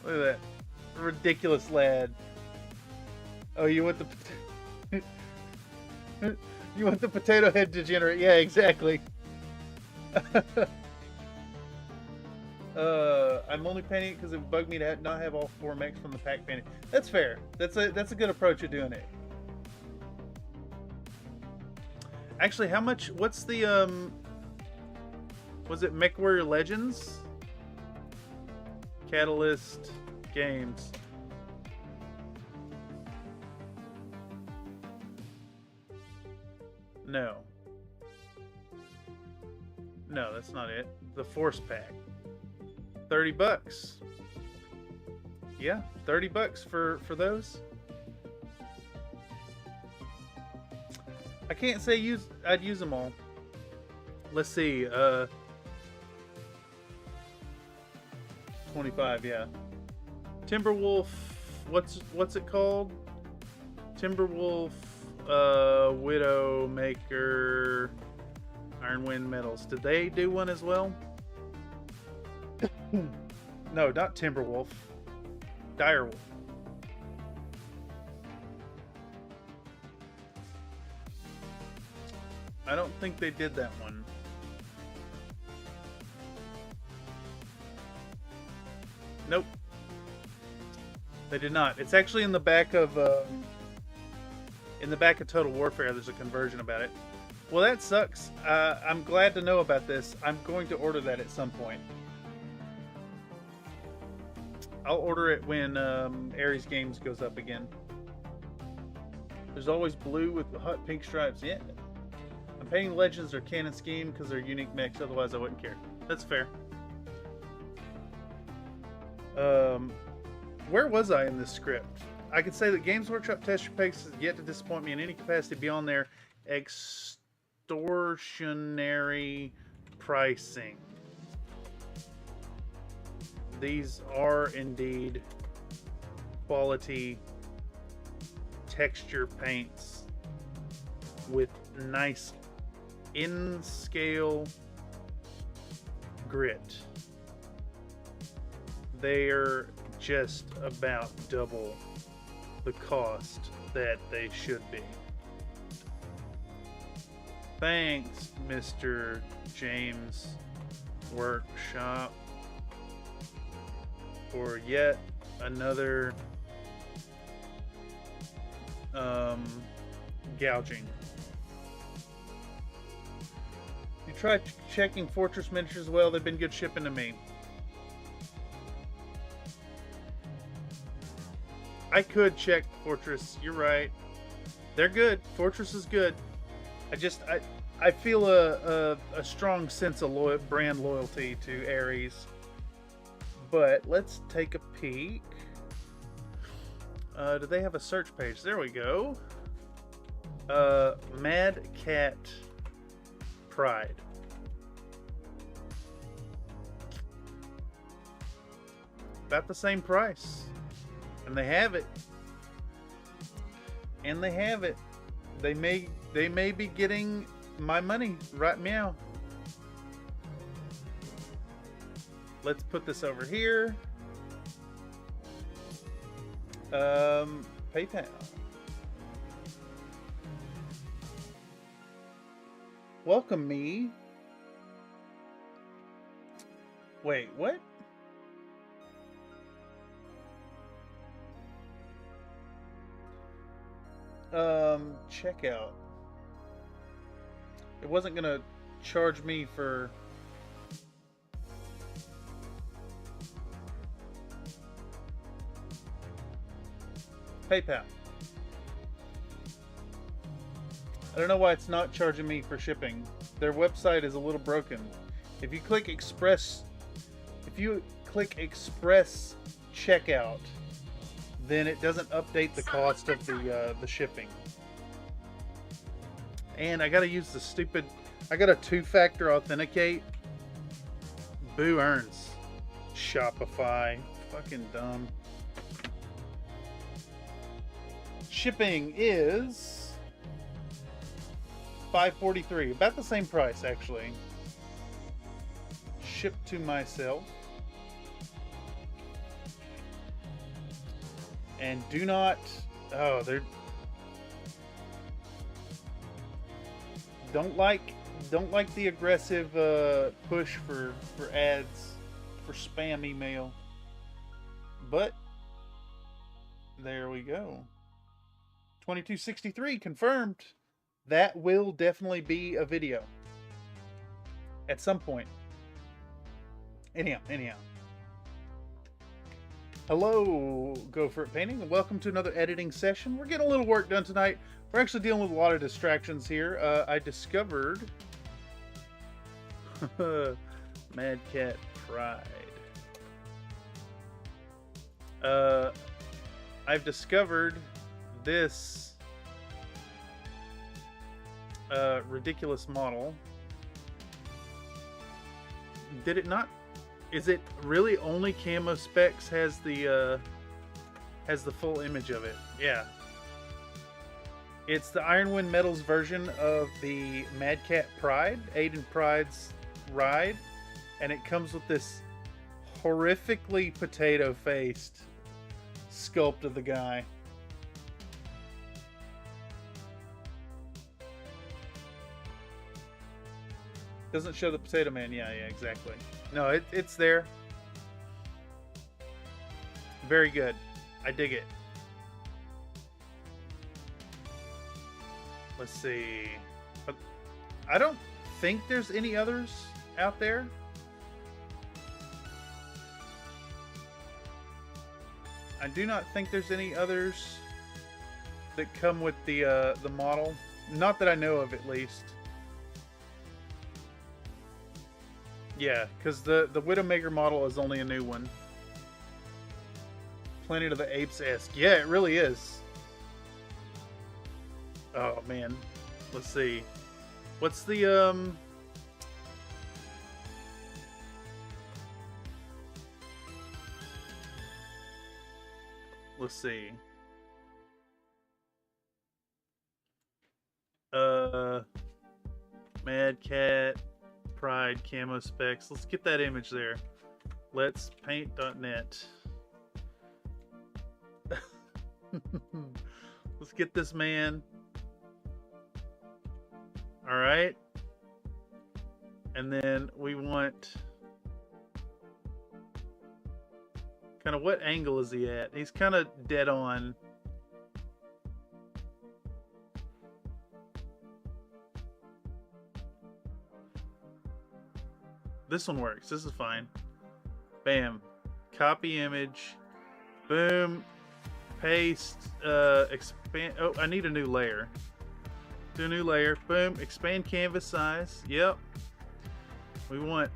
Look at that. Ridiculous lad. Oh, you want the you want the potato head degenerate? Yeah, exactly. I'm only painting it because it bugged me to not have all four mechs from the pack painted. That's fair. That's a good approach of doing it. Actually, how much? What's the was it MechWarrior Legends? Catalyst Games. No. No, that's not it. The Force Pack. $30. Yeah, $30 for those. I can't say I'd use them all. Let's see. 25, yeah. Timberwolf, what's it called? Timberwolf, Widowmaker, Ironwind medals. Did they do one as well? No, not Timberwolf. Direwolf. I don't think they did that one. Nope. They did not. It's actually in the back of Total Warfare. There's a conversion about it. Well, that sucks. I'm glad to know about this. I'm going to order that at some point. I'll order it when Ares Games goes up again. There's always blue with the hot pink stripes. Yeah. I'm painting Legends or Canon Scheme because they're unique mechs. Otherwise, I wouldn't care. That's fair. Where was I in this script? I could say that Games Workshop Tester Packs has yet to disappoint me in any capacity beyond their extortionary pricing. These are indeed quality texture paints with nice in-scale grit. They're just about double the cost that they should be. Thanks, Mr. James Workshop, for yet another gouging. You tried checking Fortress Miniatures as well. They've been good shipping to me. I could check Fortress. You're right. They're good. Fortress is good. I feel a strong sense of brand loyalty to Ares. But let's take a peek. Do they have a search page? There we go. Mad Cat Pride. About the same price. And they have it. And they have it. They may be getting my money right meow. let's put this over here. PayPal. Welcome me. Wait, what? Checkout. It wasn't gonna charge me for PayPal. I don't know why it's not charging me for shipping. Their website is a little broken. If you click Express checkout, then it doesn't update the cost of the shipping. And I gotta use the stupid. I gotta two-factor authenticate. Boo earns. Shopify. Fucking dumb. Shipping is $5.43. About the same price, actually. Shipped to myself. And do not. Oh, they're. Don't like the aggressive push for ads, for spam email. But there we go. 2263 confirmed. That will definitely be a video at some point. Anyhow. Hello, Go For It Painting, and welcome to another editing session. We're getting a little work done tonight. We're actually dealing with a lot of distractions here. I discovered Mad Cat Pride. I've discovered this ridiculous model. Did it not? Is it really only Camo Specs has the full image of it? Yeah. It's the Ironwind Metals version of the Mad Cat Pride, Aiden Pride's ride, and it comes with this horrifically potato-faced sculpt of the guy. Doesn't show the Potato Man. Yeah, exactly. No, it's there. Very good. I dig it. Let's see. I don't think there's any others out there. I do not think there's any others that come with the model. Not that I know of, at least. Yeah, because the Widowmaker model is only a new one. Planet of the Apes-esque. Yeah, it really is. Oh, man. Let's see. What's the, let's see. Mad Cat Pride Camo Specs. Let's get that image there. Let's paint.net. Let's get this man. All right. And then we want kind of, what angle is he at? He's kind of dead on. This one works. This is fine. Bam. Copy image. Boom. Paste. Expand. Oh, I need a new layer. Do a new layer. Boom. Expand canvas size. Yep. We want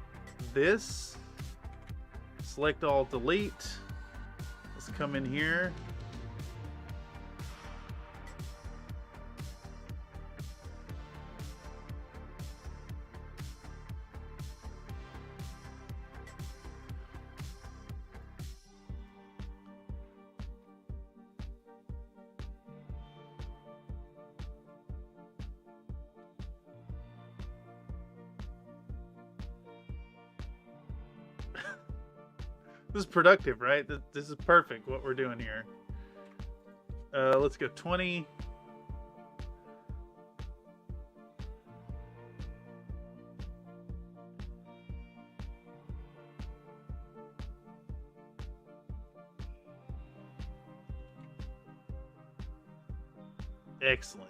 this. Select all, delete. Let's come in here. This is productive, right? This is perfect what we're doing here. Let's go 20. Excellent.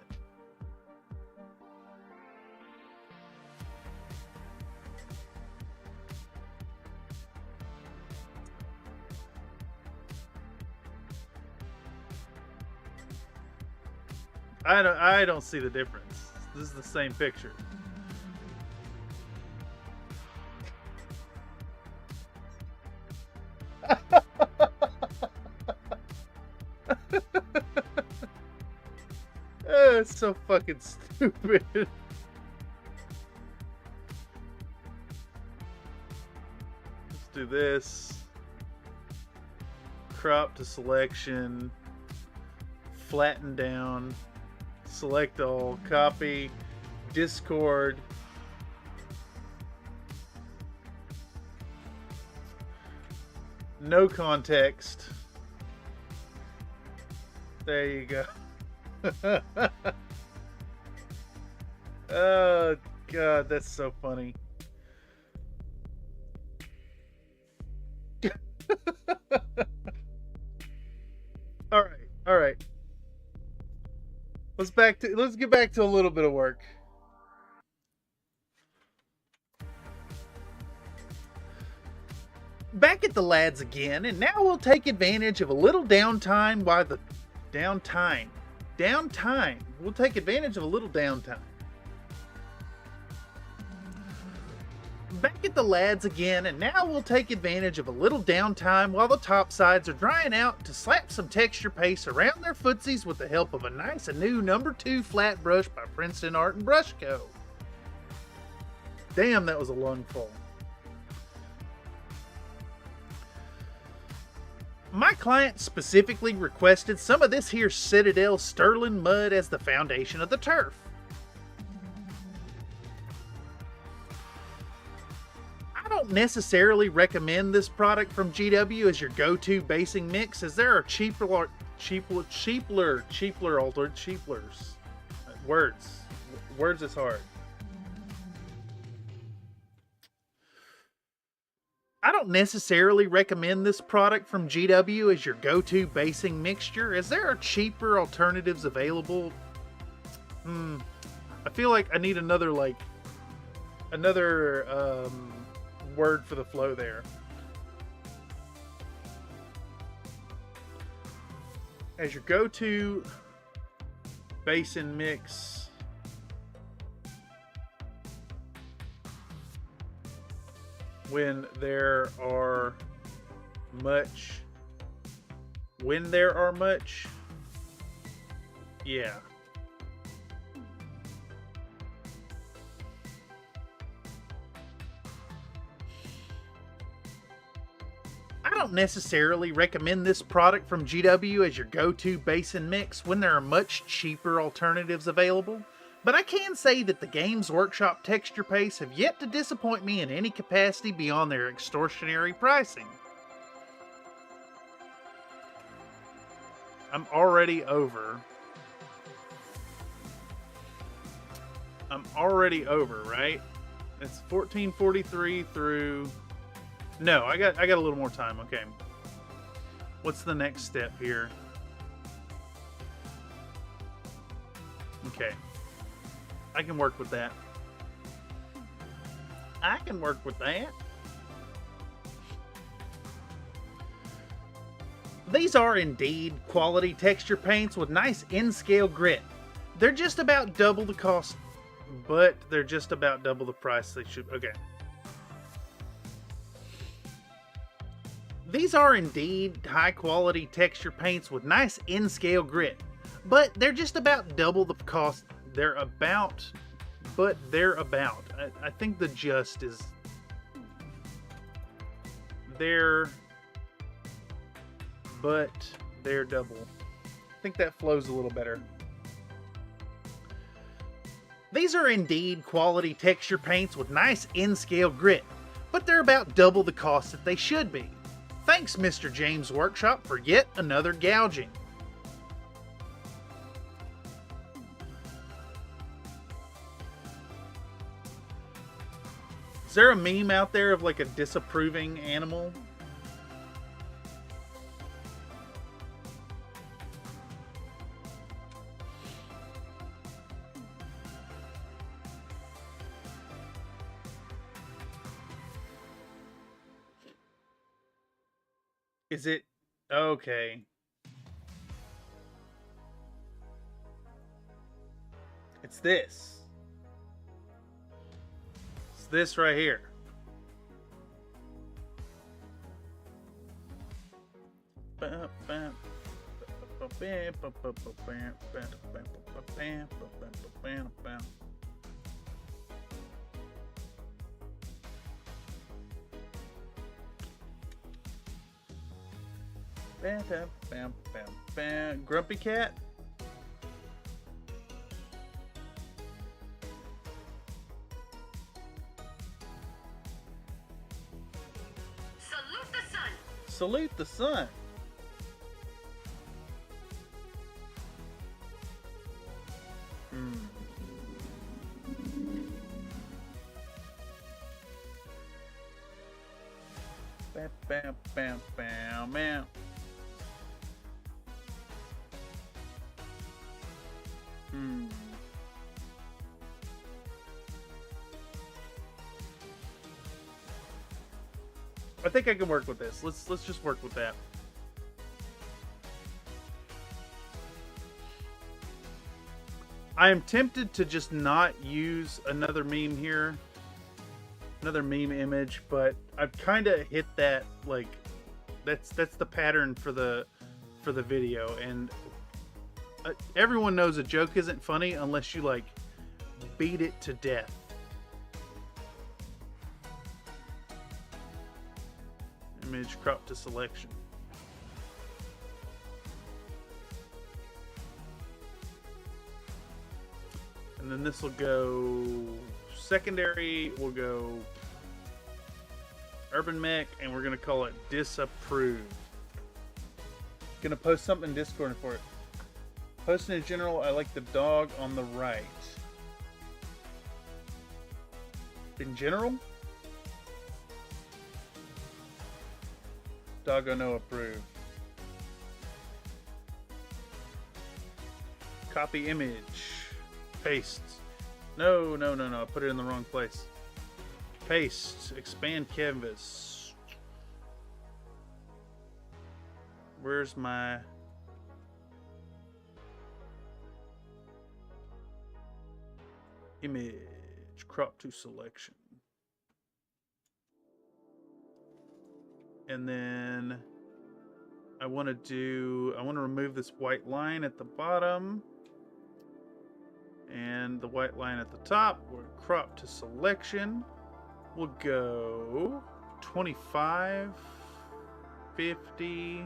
I don't see the difference. This is the same picture. It's so fucking stupid. Let's do this. Crop to selection. Flatten down. Select all. Copy. Discord. No context. There you go. Oh god, that's so funny. All right. Let's get back to a little bit of work. Back at the lads again, and now we'll take advantage of a little downtime while the downtime. We'll take advantage of a little downtime. Back at the lads again, and now we'll take advantage of a little downtime while the top sides are drying out to slap some texture paste around their footsies with the help of a nice and new number 2 flat brush by Princeton Art and Brush Co. Damn, that was a lungful. My client specifically requested some of this here Citadel Sterling mud as the foundation of the turf. I don't necessarily recommend this product from GW as your go-to basing mix, as there are cheaper cheaplers. Words is hard. I don't necessarily recommend this product from GW as your go-to basing mixture, as there are cheaper alternatives available. I feel like I need another word for the flow there. As your go-to basing mix, when there are much, yeah. I don't necessarily recommend this product from GW as your go-to basin mix when there are much cheaper alternatives available, but I can say that the Games Workshop texture pastes have yet to disappoint me in any capacity beyond their extortionary pricing. I'm already over, right? It's 1443 through... No, I got a little more time. Okay. What's the next step here? Okay. I can work with that. These are indeed quality texture paints with nice in-scale grit. They're just about double the cost, but they're just about double the price they should. Okay. These are indeed high-quality texture paints with nice in-scale grit, but they're just about double the cost. They're about. I think the just is there, but they're double. I think that flows a little better. These are indeed quality texture paints with nice in-scale grit, but they're about double the cost that they should be. Thanks, Mr. James Workshop, for yet another gouging. Is there a meme out there of like a disapproving animal? Is it okay? It's this. It's this right here. Grumpy cat? Salute the sun! Salute the sun! Bam, bam, bam, bam, bam. I think I can work with this. Let's just work with that. I am tempted to just not use another meme here. Another meme image, but I've kind of hit that, like, that's the pattern for the video, and everyone knows a joke isn't funny unless you like beat it to death. Image crop to selection. And then this will go secondary, we'll go Urbanmech, and we're gonna call it disapprove. Gonna post something in Discord for it. Posting in general, I like the dog on the right. In general? Doggo no approve. Copy image. Paste. No. I put it in the wrong place. Paste. Expand canvas. Where's my... image? Crop to selection. And then I want to remove this white line at the bottom and the white line at the top. We're crop to selection. We'll go 25, 50,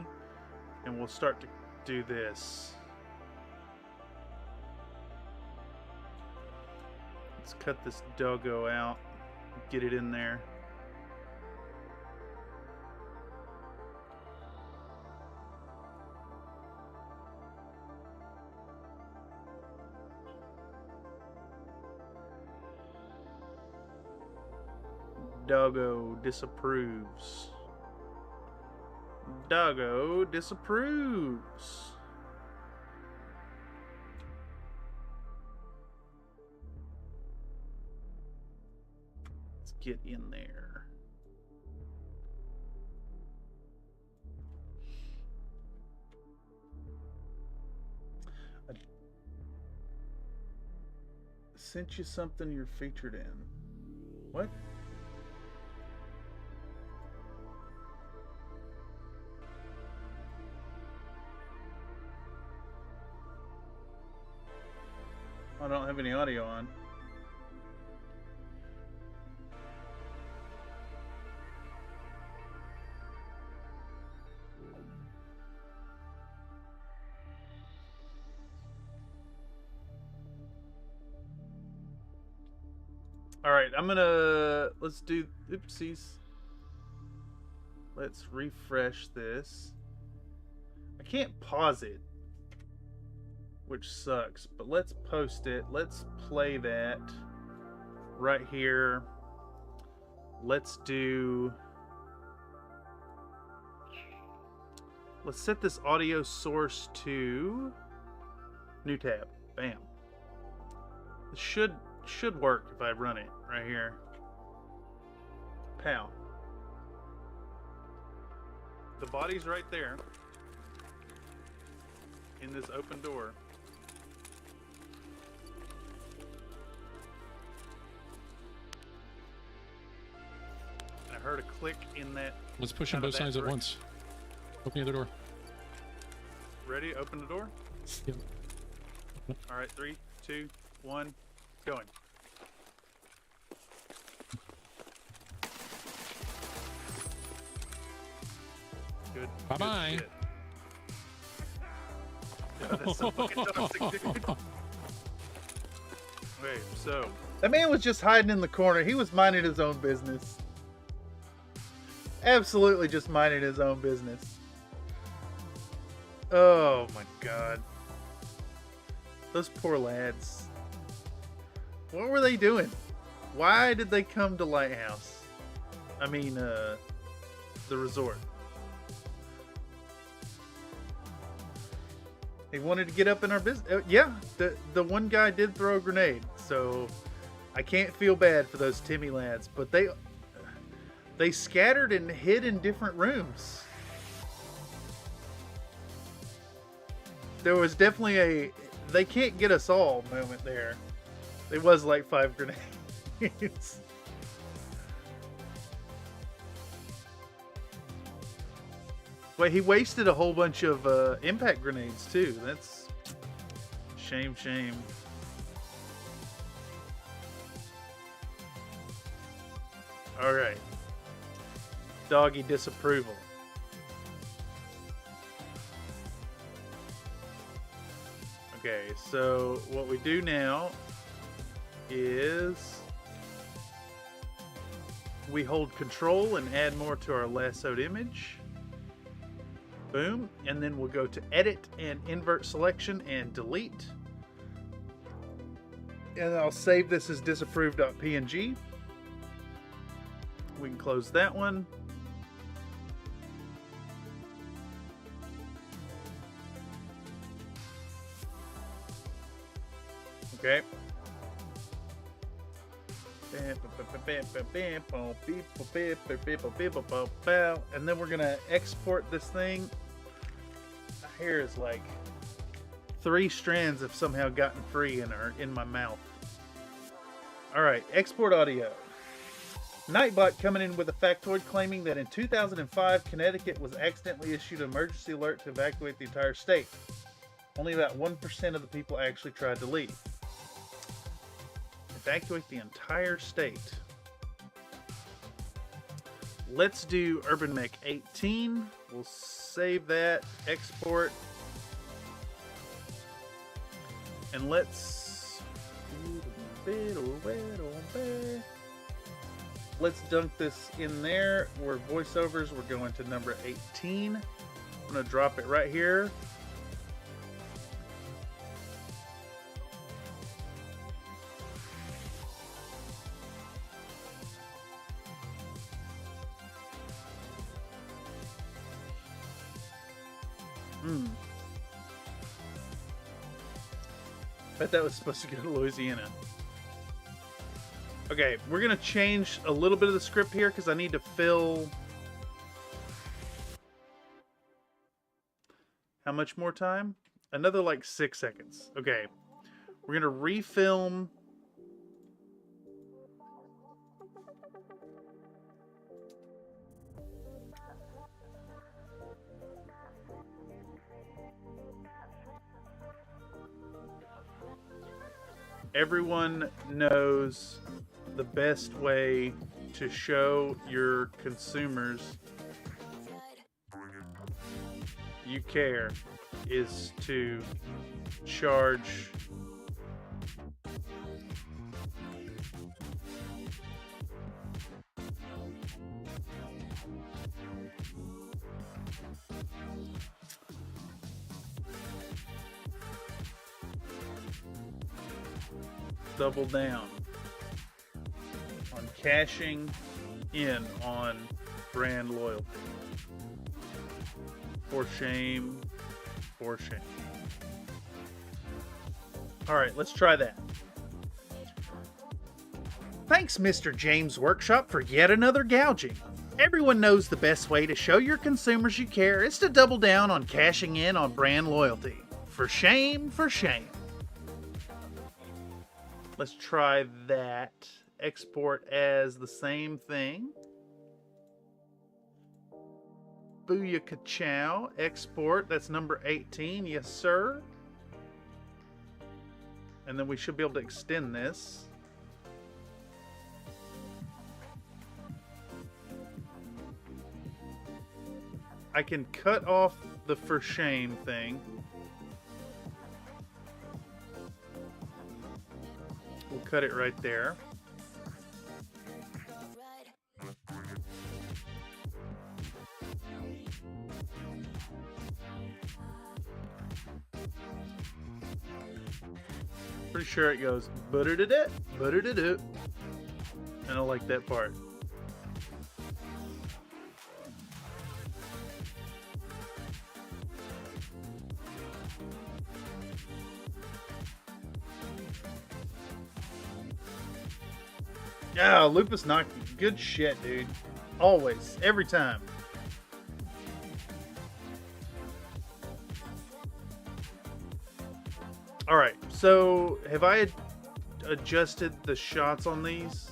and we'll start to do this. Let's cut this doggo out, get it in there. Doggo disapproves. Doggo disapproves. Let's get in there. I sent you something you're featured in. What? I don't have any audio on. All right, let's do, oopsies. Let's refresh this. I can't pause it, which sucks, but let's post it. Let's play that right here. Let's set this audio source to new tab. Bam. This should work if I run it right here. Pow. The body's right there in this open door. I heard a click in that. Let's push on both sides at once. Open the other door. Ready? Open the door? Yep. All right, 3, 2, 1, going. Good. Bye-bye. Good shit. Yeah, that's so fucking toxic, dude. Okay, so that man was just hiding in the corner. He was minding his own business. Absolutely just minding his own business. Oh my god. Those poor lads. What were they doing? Why did they come to Lighthouse? I mean, the resort. They wanted to get up in our business. Yeah, the one guy did throw a grenade, so I can't feel bad for those Timmy lads. But they scattered and hid in different rooms. There was definitely a "they can't get us all" moment there. There was like 5 grenades. Wait, he wasted a whole bunch of impact grenades too. That's shame. All right, doggy disapproval. Okay, so what we do now is we hold control and add more to our lassoed image. Boom, and then we'll go to edit and invert selection and delete. And I'll save this as disapproved.png. We can close that one. Okay. And then we're gonna export this thing. My hair is like 3 strands have somehow gotten free and are in my mouth. All right, export audio. Nightbot coming in with a factoid claiming that in 2005, Connecticut was accidentally issued an emergency alert to evacuate the entire state. Only about 1% of the people actually tried to leave. Evacuate the entire state. Let's do Urbanmech 18. We'll save that, export, and let's dunk this in there. We're voiceovers. We're going to number 18. I'm gonna drop it right here. Bet that was supposed to go to Louisiana. Okay, we're gonna change a little bit of the script here because I need to fill. How much more time? Another like 6 seconds. Okay, we're gonna refilm. Everyone knows the best way to show your consumers you care is to charge double down on cashing in on brand loyalty. For shame. For shame. Alright, let's try that. Thanks, Mr. James Workshop, for yet another gouging. Everyone knows the best way to show your consumers you care is to double down on cashing in on brand loyalty. For shame, for shame. Let's try that. Export as the same thing. Booyaka chow. Export. That's number 18. Yes, sir. And then we should be able to extend this. I can cut off the for shame thing. We'll cut it right there. Pretty sure it goes butter-da-da, butter-da-da. And I like that part. Yeah, Lupus knocked good shit, dude. Always, every time. Alright, so have I adjusted the shots on these?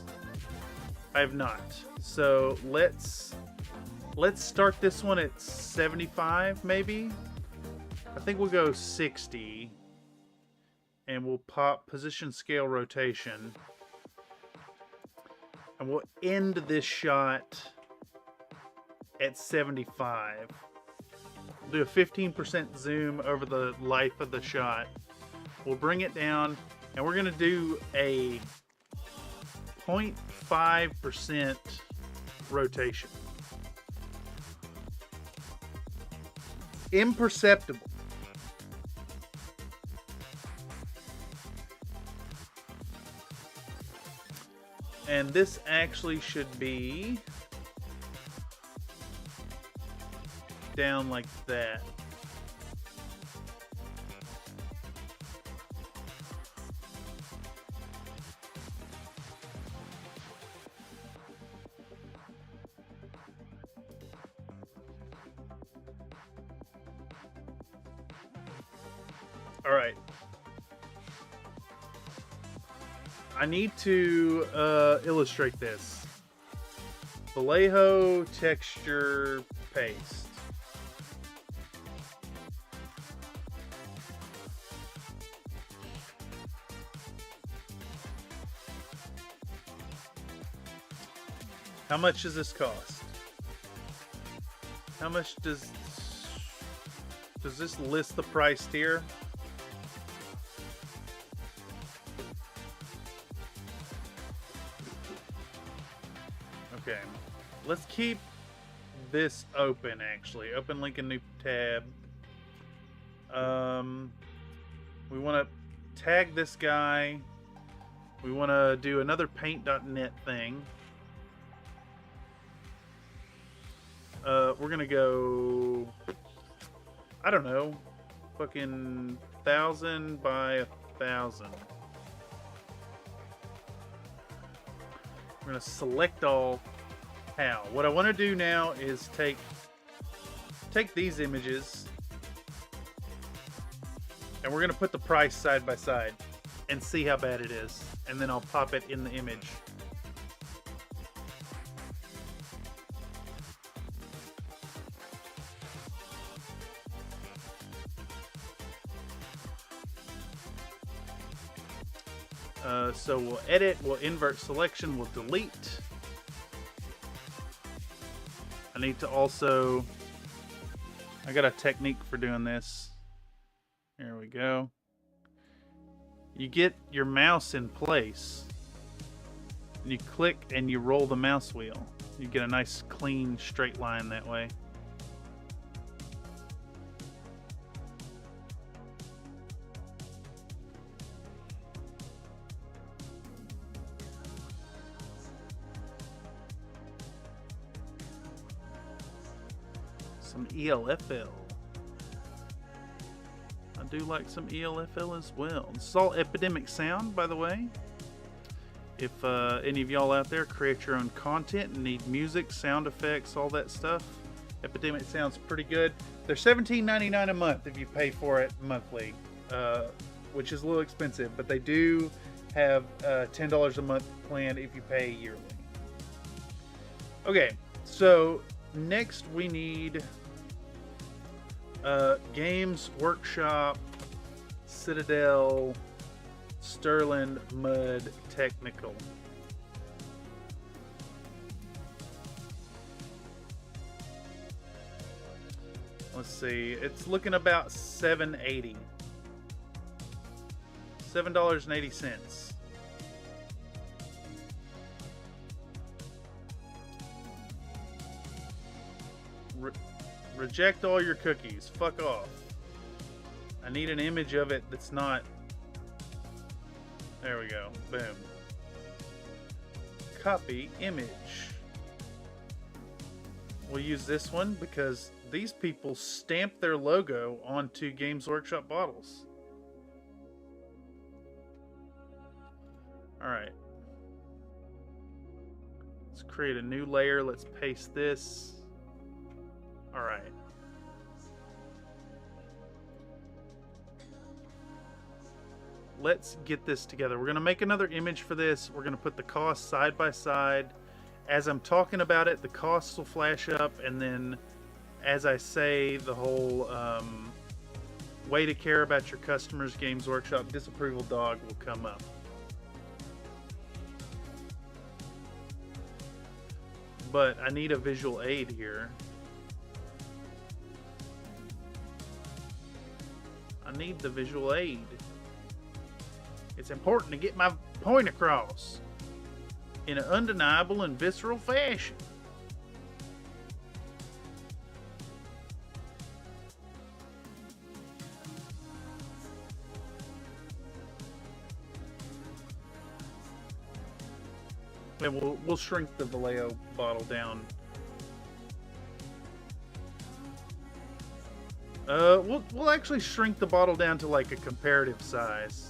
I have not. So let's start this one at 75 maybe. I think we'll go 60. And we'll pop position scale rotation. And we'll end this shot at 75. We'll do a 15% zoom over the life of the shot. We'll bring it down, and we're going to do a 0.5% rotation. Imperceptible. And this actually should be down like that. All right. I need to illustrate this. Vallejo texture paste. How much does this cost? How much does this list the price here? Okay, let's keep this open actually. Open link in new tab. We want to tag this guy. We want to do another paint.net thing. We're going to go, I don't know, fucking 1,000 by 1,000. We're going to select all. How? What I want to do now is take these images and we're going to put the price side by side and see how bad it is, and then I'll pop it in the image. So we'll edit, we'll invert selection, we'll delete. I need to also, I got a technique for doing this. There we go. You get your mouse in place and you click and you roll the mouse wheel. You get a nice clean straight line that way. some ELFL. I do like some ELFL as well. This is all Epidemic Sound, by the way. If any of y'all out there create your own content and need music, sound effects, all that stuff, Epidemic Sound's pretty good. They're $17.99 a month if you pay for it monthly, which is a little expensive, but they do have a $10 a month plan if you pay yearly. Okay, so next we need Games Workshop, Citadel, Sterling, Mud, Technical. Let's see, it's looking about $7.80. $7.80. Reject all your cookies. Fuck off. I need an image of it that's not... There we go. Boom. Copy image. We'll use this one because these people stamp their logo onto Games Workshop bottles. Alright. Let's create a new layer. Let's paste this. Alright. Let's get this together. We're going to make another image for this. We're going to put the costs side by side. As I'm talking about it, the costs will flash up, and then as I say, the whole way to care about your customers, Games Workshop disapproval dog will come up. But I need a visual aid here. I need the visual aid. It's important to get my point across in an undeniable and visceral fashion. And we'll shrink the Vallejo bottle down. We'll actually shrink the bottle down to like a comparative size.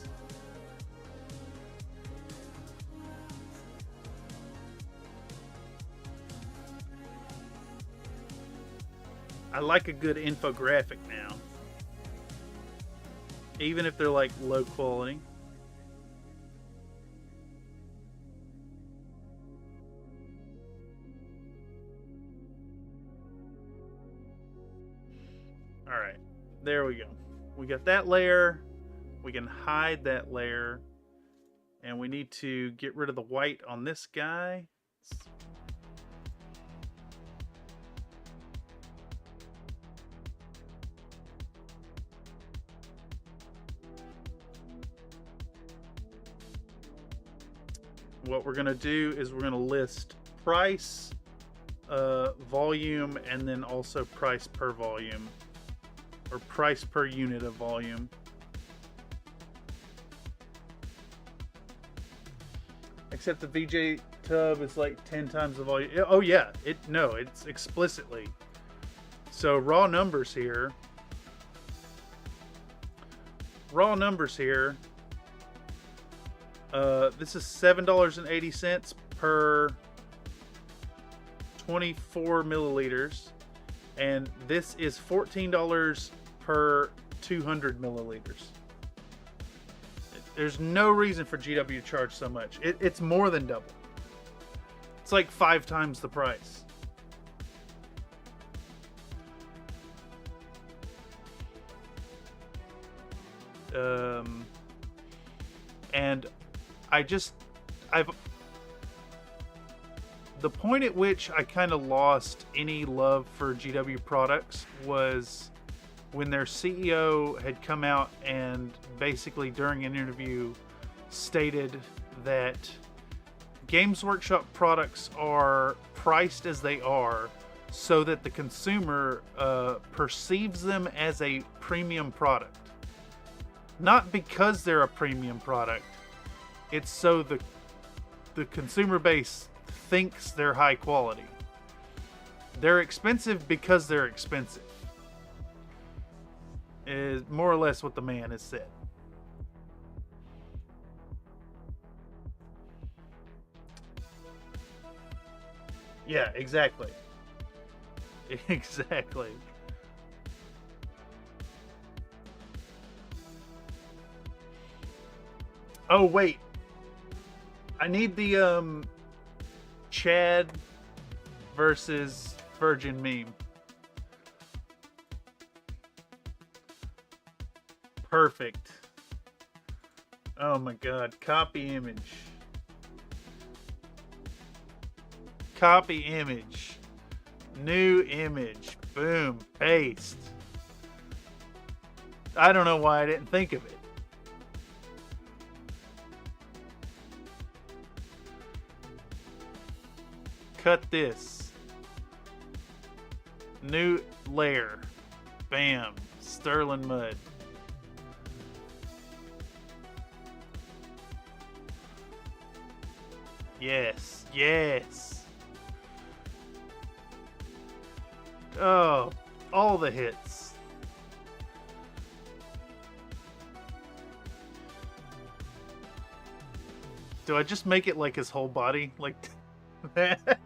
I like a good infographic now, even if they're like low quality. All right, there we go. We got that layer. We can hide that layer, and we need to get rid of the white on this guy. What we're going to do is we're going to list price, volume, and then also price per volume, or price per unit of volume. Except the VJ tub is like 10 times the volume. Oh yeah, it's explicitly. So raw numbers here. This is $7.80 per 24 milliliters, and this is $14 per 200 milliliters. There's no reason for GW to charge so much. It's more than double. It's like 5 times the price. And the point at which I kind of lost any love for GW products was when their CEO had come out and basically during an interview stated that Games Workshop products are priced as they are so that the consumer perceives them as a premium product. Not because they're a premium product. It's so the consumer base thinks they're high quality. They're expensive because they're expensive. Is more or less what the man has said. Yeah, exactly. Exactly. Oh, wait. I need the, Chad versus Virgin meme. Perfect. Oh my god. Copy image. Copy image. New image. Boom. Paste. I don't know why I didn't think of it. Cut this. New layer. Bam. Sterling mud. Yes. Yes. Oh, all the hits. Do I just make it like his whole body? Like that?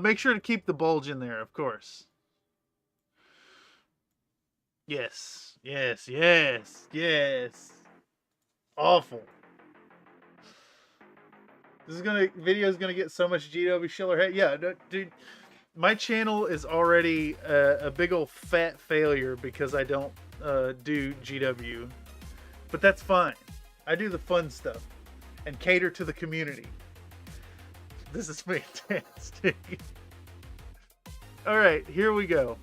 Make sure to keep the bulge in there, of course. Yes, yes, yes, yes. Awful. This is video's gonna get so much GW Schiller hate. Yeah, dude, my channel is already a big old fat failure because I don't do GW, but that's fine. I do the fun stuff and cater to the community. This is fantastic. All right, here we go.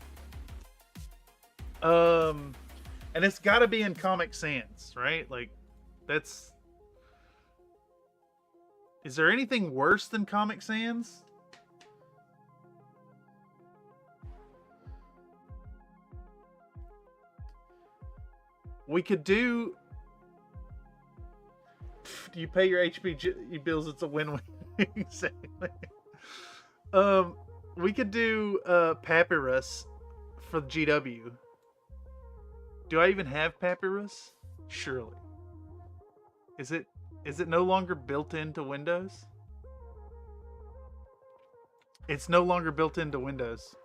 And it's got to be in Comic Sans, right? Like, that's. Is there anything worse than Comic Sans? We could do. Do you pay your HP bills? It's a win-win. Exactly. We could do Papyrus for the GW. Do I even have Papyrus? Surely. Is it no longer built into Windows? It's no longer built into Windows.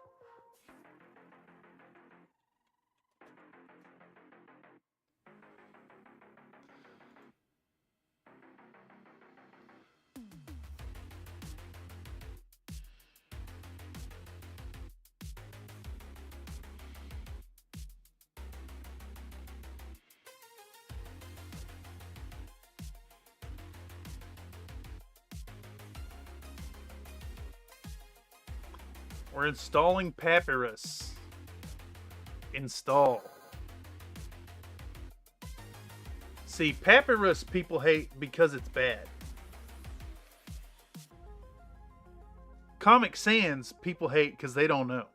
We're installing Papyrus. Install. See, Papyrus people hate because it's bad. Comic Sans people hate because they don't know.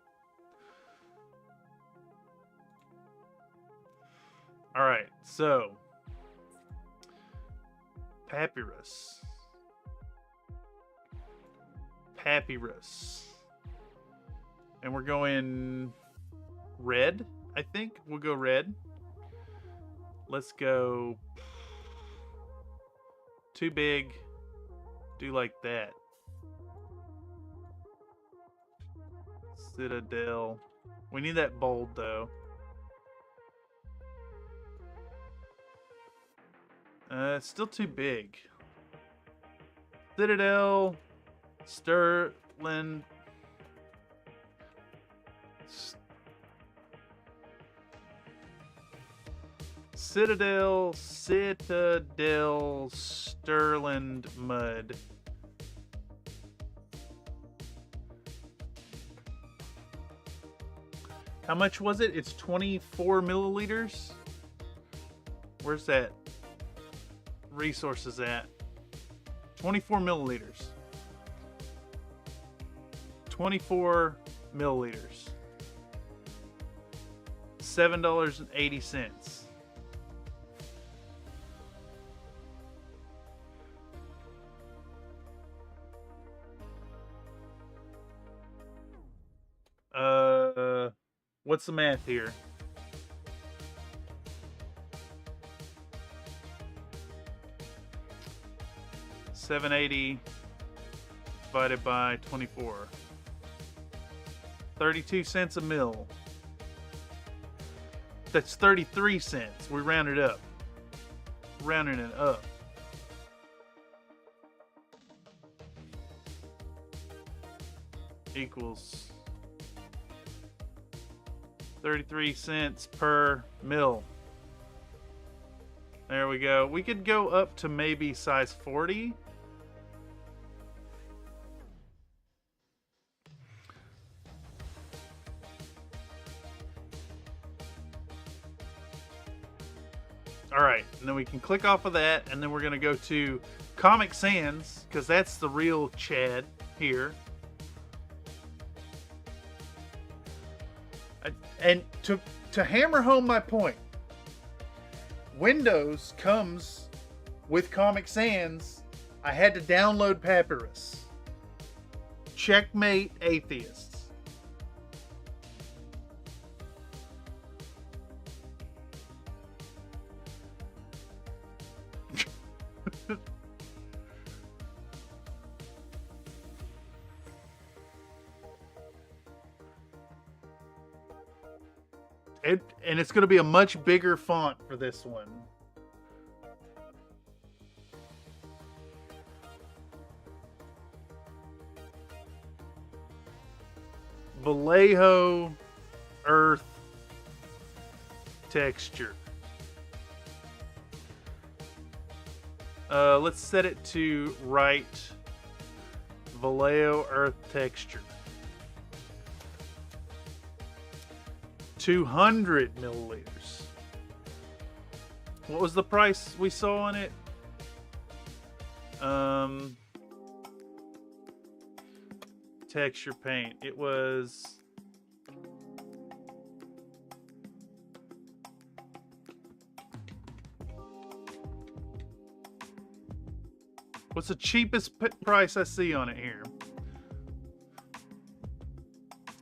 Alright, so Papyrus. Papyrus. And we're going red, I think. We'll go red. Let's go too big. Do like that. Citadel. We need that bold though. It's still too big. Citadel. Sterling. Citadel, Sterling mud. How much was it? It's 24 milliliters. Where's that resources at? 24 milliliters. 24 milliliters. $7.80. What's the math here? $7.80 divided by 24. 32 cents a mil. That's 33 cents. We rounded up. Rounding it up. Equals 33 cents per mil. There we go. We could go up to maybe size 40. All right, and then we can click off of that, and then we're going to go to Comic Sans, because that's the real Chad here. And to hammer home my point, Windows comes with Comic Sans. I had to download Papyrus. Checkmate, atheists. And it's going to be a much bigger font for this one. Vallejo Earth texture. Let's set it to right. Vallejo Earth texture. 200 milliliters. What was the price we saw on it? Texture paint. It was what's the cheapest price I see on it here?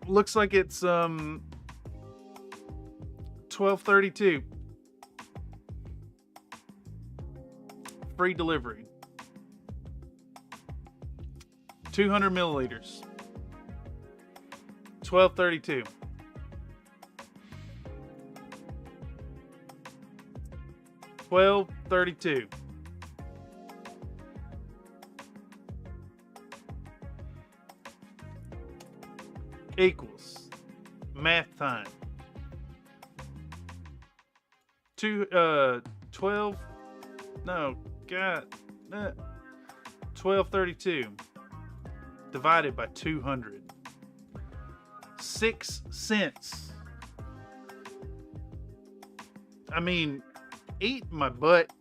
Looks like it's $12.32. Free delivery. 200 milliliters. $12.32. $12.32. Equals math time. 12. No, God. 12.32 divided by 200. 6 cents. I mean, eat my butt,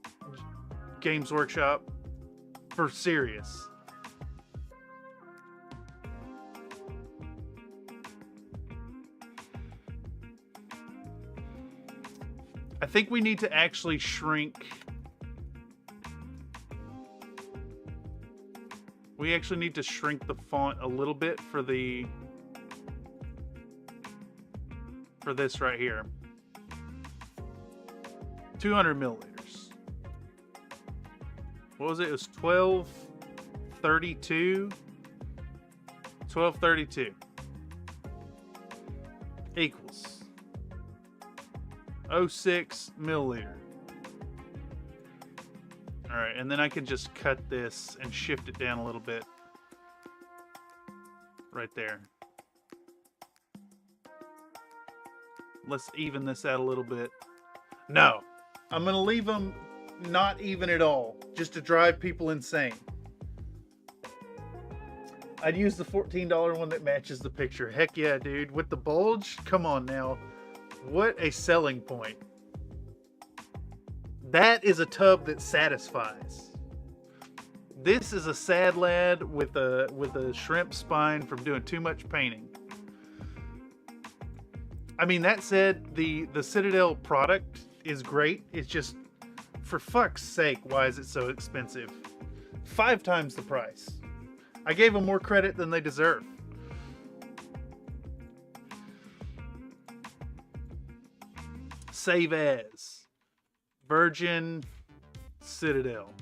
Games Workshop. For serious. I think we need to actually shrink. We actually need to shrink the font a little bit for this right here. 200 milliliters. What was it? It was 12.32. 12.32 equals 0.06 milliliter. All right, and then I can just cut this and shift it down a little bit. Right there. Let's even this out a little bit. No, I'm gonna leave them not even at all, just to drive people insane. I'd use the $14 one that matches the picture. Heck yeah, dude. With the bulge? Come on now. What a selling point. That is a tub that satisfies. This is a sad lad with a shrimp spine from doing too much painting. I mean, that said, the Citadel product is great. It's just, for fuck's sake, why is it so expensive? 5 times the price. I gave them more credit than they deserve. Save as Virgin Citadel.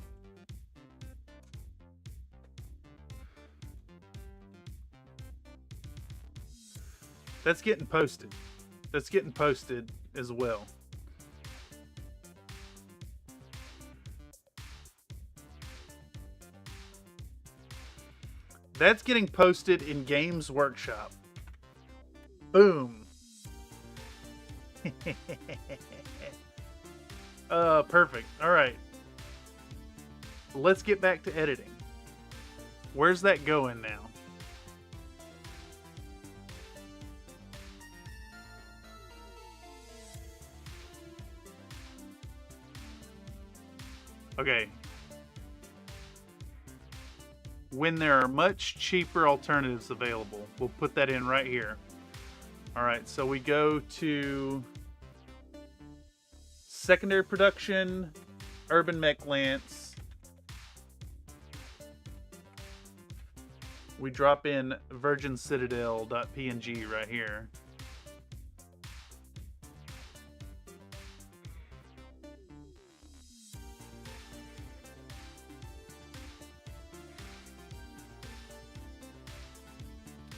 That's getting posted. That's getting posted as well. That's getting posted in Games Workshop. Boom. Perfect. All right. Let's get back to editing. Where's that going now? Okay. When there are much cheaper alternatives available, we'll put that in right here. All right, so we go to secondary production, Urbanmech Lance. We drop in Virgin Citadel.png right here.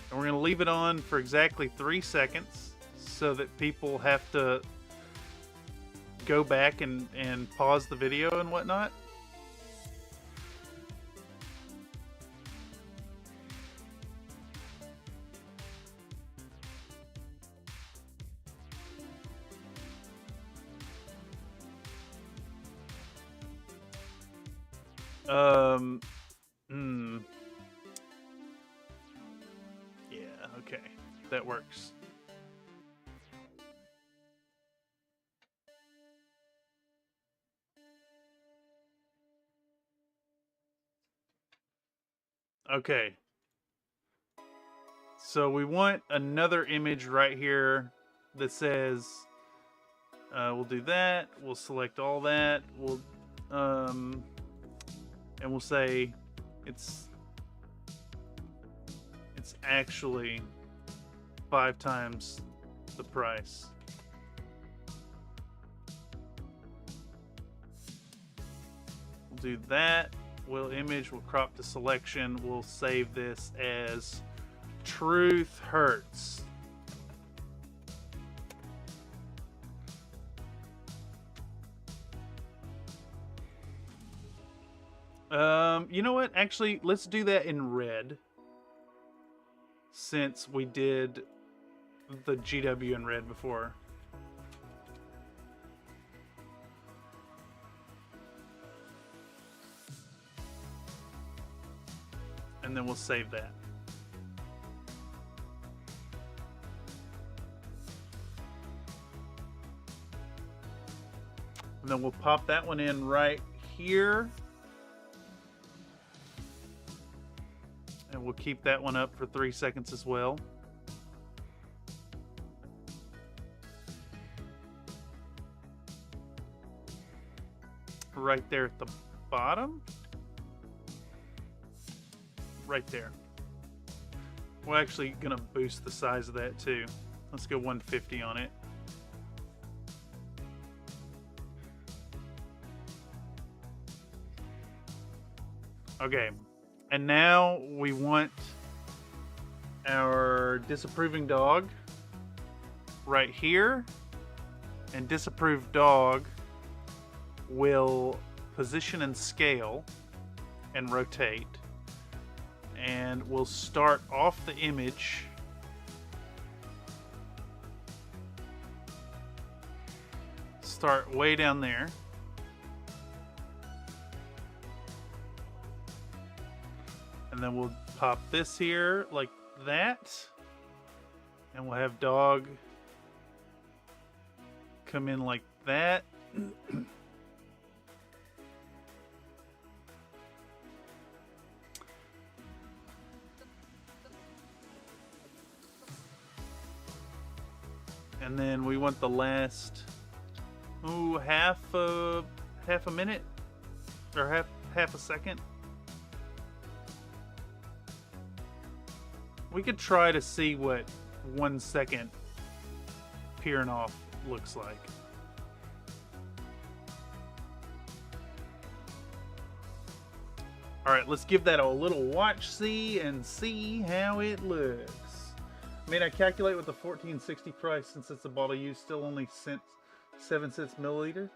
And we're going to leave it on for exactly 3 seconds so that people have to go back and pause the video and whatnot. Yeah, okay. That works. Okay. So we want another image right here that says, we'll do that. We'll select all that. We'll, and we'll say it's actually 5 times the price. We'll do that. We'll image, we'll crop to selection. We'll save this as Truth Hurts. You know what? Actually, let's do that in red. Since we did the GW in red before. And then we'll save that. And then we'll pop that one in right here. And we'll keep that one up for 3 seconds as well. Right there at the bottom. Right there. We're actually gonna boost the size of that too. Let's go 150 on it. Okay, and now we want our disapproving dog right here, and disapproved dog will position and scale and rotate, and we'll start off the image start way down there. And then we'll pop this here like that. And we'll have dog come in like that. And then we want the last half a minute or half a second. We could try to see what 1 second peering off looks like. All right, let's give that a little watch-see and see how it looks. I mean, I calculate with the $14.60 price, since it's a bottle used, still only 7 cents milliliter.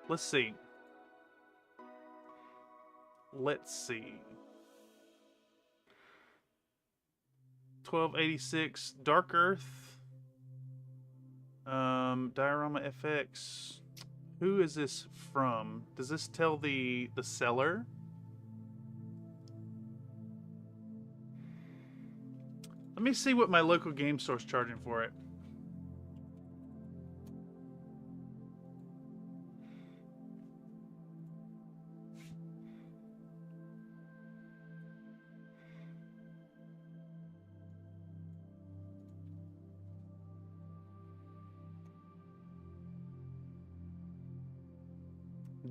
Let's see. Let's see. 1286 Dark Earth. Diorama FX. Who is this from? Does this tell the seller? Let me see what my local game store's charging for it.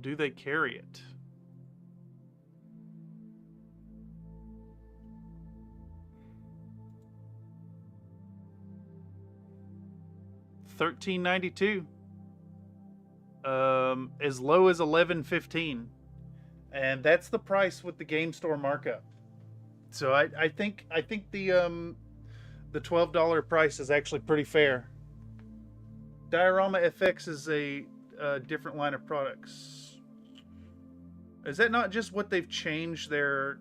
Do they carry it? $13.92. As low as $11.15, and that's the price with the game store markup. So I think the $12 price is actually pretty fair. Diorama FX is a different line of products. Is that not just what they've changed their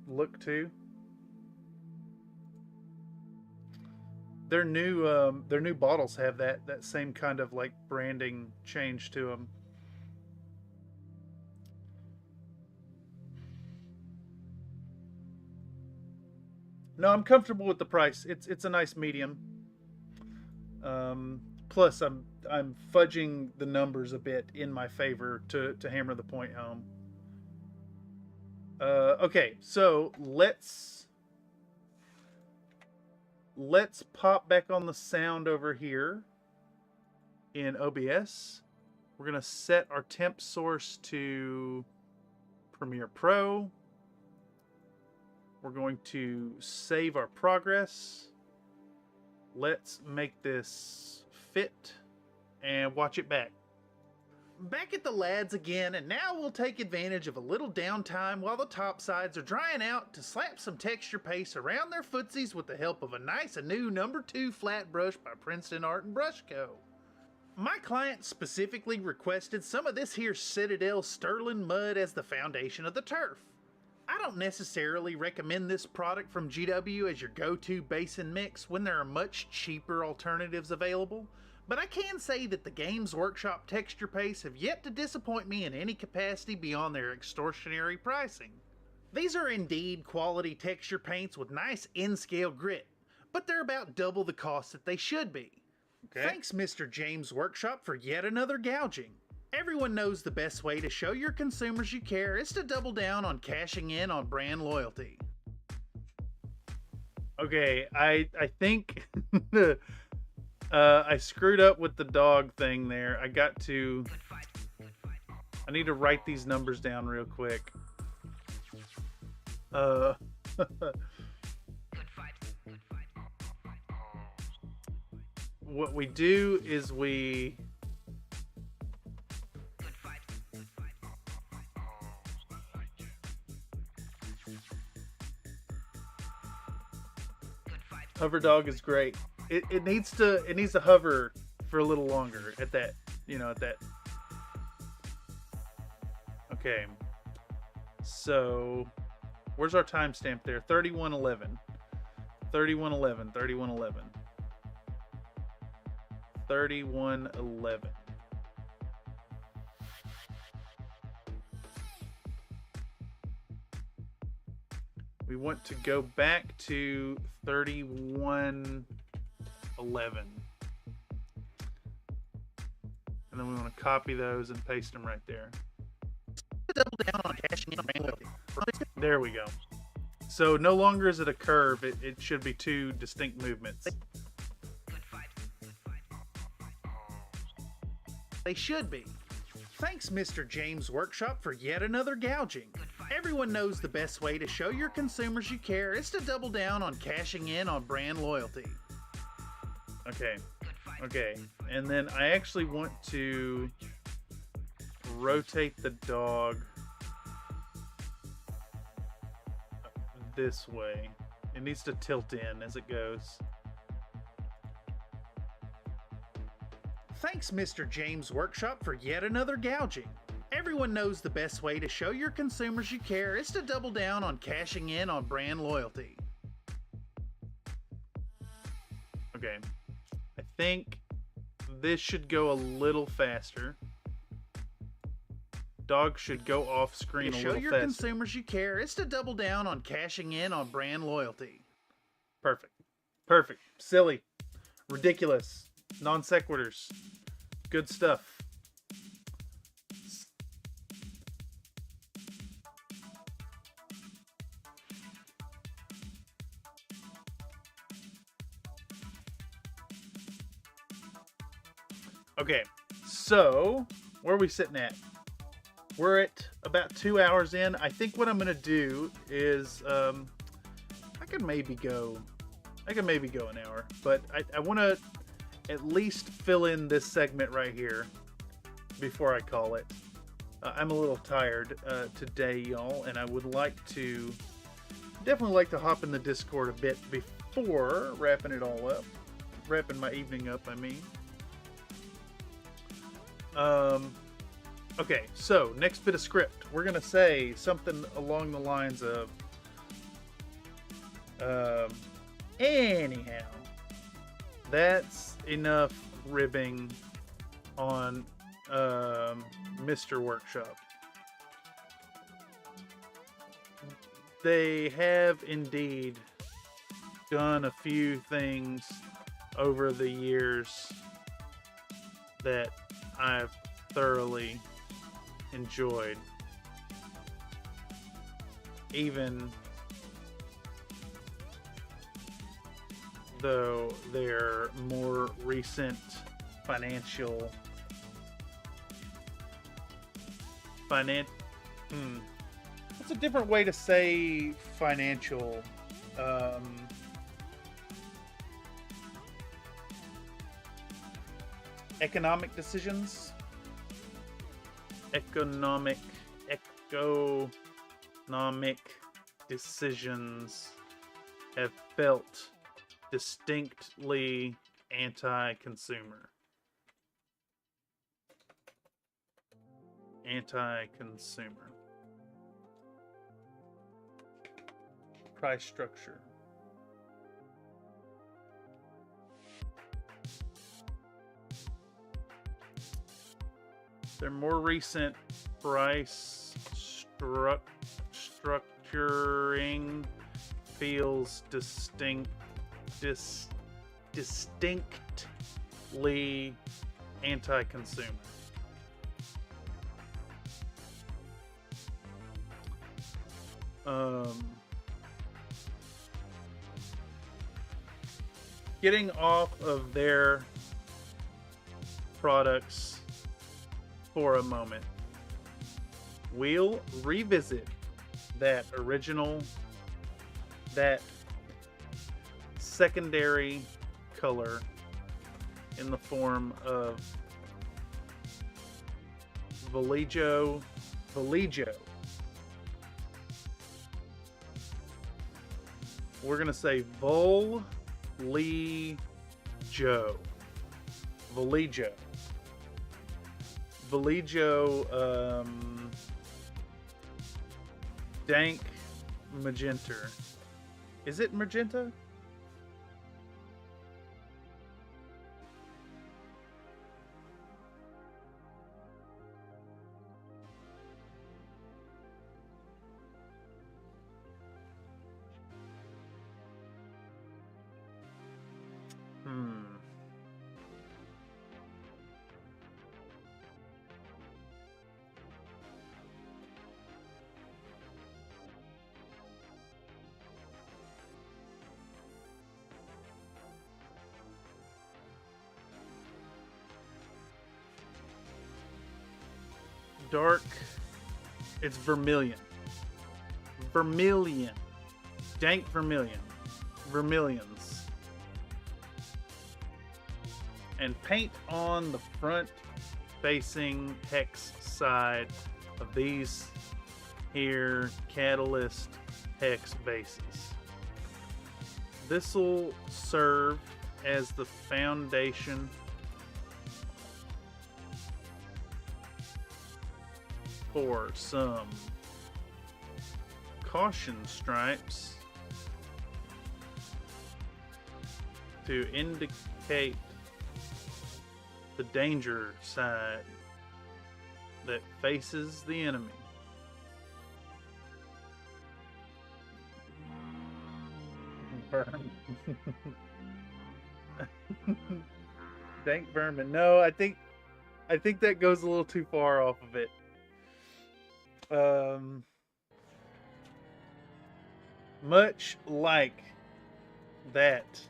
look to? Their new bottles have that same kind of like branding change to them. No, I'm comfortable with the price. It's a nice medium. Plus, I'm fudging the numbers a bit in my favor to hammer the point home. Okay, so let's pop back on the sound over here in OBS. We're gonna set our temp source to Premiere Pro. We're going to save our progress. Let's make this fit and watch it back. Back at the lads again, and now we'll take advantage of a little downtime while the top sides are drying out to slap some texture paste around their footsies with the help of a nice and new No. 2 flat brush by Princeton Art and Brush Co. My client specifically requested some of this here Citadel Sterling mud as the foundation of the turf. I don't necessarily recommend this product from GW as your go-to basin mix when there are much cheaper alternatives available, but I can say that the Games Workshop texture pastes have yet to disappoint me in any capacity beyond their extortionary pricing. These are indeed quality texture paints with nice in-scale grit, but they're about double the cost that they should be. Okay. Thanks, Mr. James Workshop, for yet another gouging. Everyone knows the best way to show your consumers you care is to double down on cashing in on brand loyalty. Okay, I think I screwed up with the dog thing there. I need to write these numbers down real quick. What we do is we hover dog is great. It needs to hover for a little longer at that, at that. Okay. So, where's our timestamp there? 3111. 3111, 3111. 3111. We want to go back to 3111. And then we want to copy those and paste them right there. Double down on cashing in on brand loyalty. There we go. So no longer is it a curve, it should be two distinct movements. They should be. Thanks, Mr. James Workshop, for yet another gouging. Everyone knows the best way to show your consumers you care is to double down on cashing in on brand loyalty. Okay. Okay, and then I actually want to rotate the dog this way. It needs to tilt in as it goes. Thanks, Mr. James Workshop, for yet another gouging. Everyone knows the best way to show your consumers you care is to double down on cashing in on brand loyalty. Okay, I think this should go a little faster. Dog should go off screen a little faster. To show your consumers you care is to double down on cashing in on brand loyalty. Perfect. Perfect. Silly. Ridiculous. Non sequiturs. Good stuff. Okay, so where are we sitting at? We're at about 2 hours in. I think what I'm gonna do is I could maybe go an hour, but I want to at least fill in this segment right here before I call it. I'm a little tired today, y'all, and I would definitely like to hop in the Discord a bit before wrapping it all up, wrapping my evening up, I mean. Okay, so next bit of script. We're gonna say something along the lines of, anyhow, that's enough ribbing on Mr. Workshop. They have indeed done a few things over the years that I've thoroughly enjoyed, even though their more recent it's a different way to say financial, economic decisions have felt distinctly anti-consumer. Price structure. Their more recent price structuring feels distinctly anti-consumer. Getting off of their products for a moment, we'll revisit that secondary color in the form of Valijo. We're gonna say Valijo. Dank magenta. Is it magenta? Dark. It's vermilion. Dank vermilion. Vermilions. and paint on the front facing hex side of these here catalyst hex bases. This will serve as the foundation for some caution stripes to indicate the danger side that faces the enemy. Burn. Dank vermin. No, I think that goes a little too far off of it. Much like that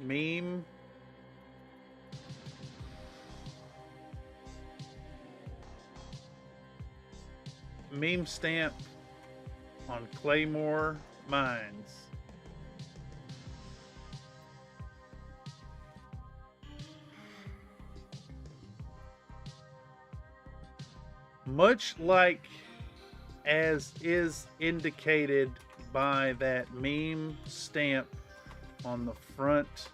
meme stamp on Claymore Mines. Much like as is indicated by that meme stamp on the front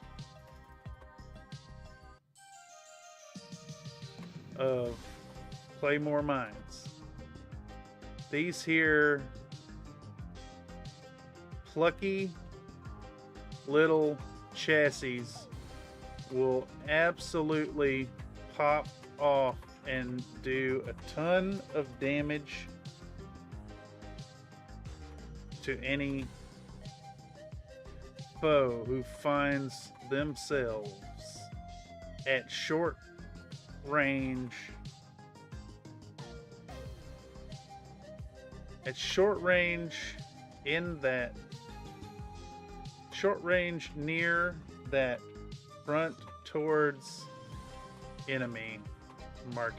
of Claymore Mines. These here plucky little chassis will absolutely pop off and do a ton of damage to any foe who finds themselves at short range in that short range near that front towards enemy marking.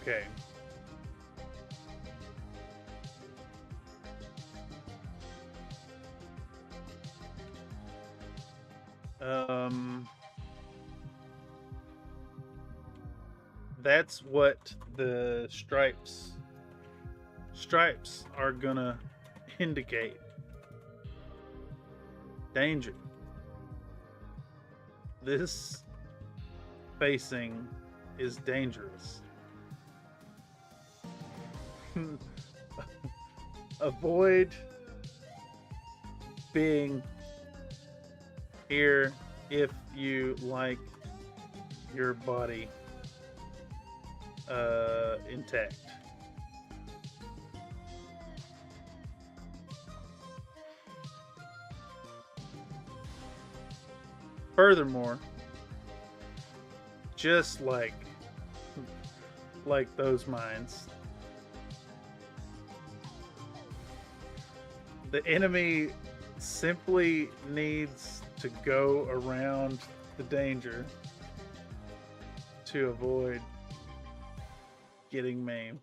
Okay. That's what the stripes are gonna indicate. Danger. This facing is dangerous. Avoid being here if you like your body intact. Furthermore, just like those mines, the enemy simply needs to go around the danger to avoid getting maimed.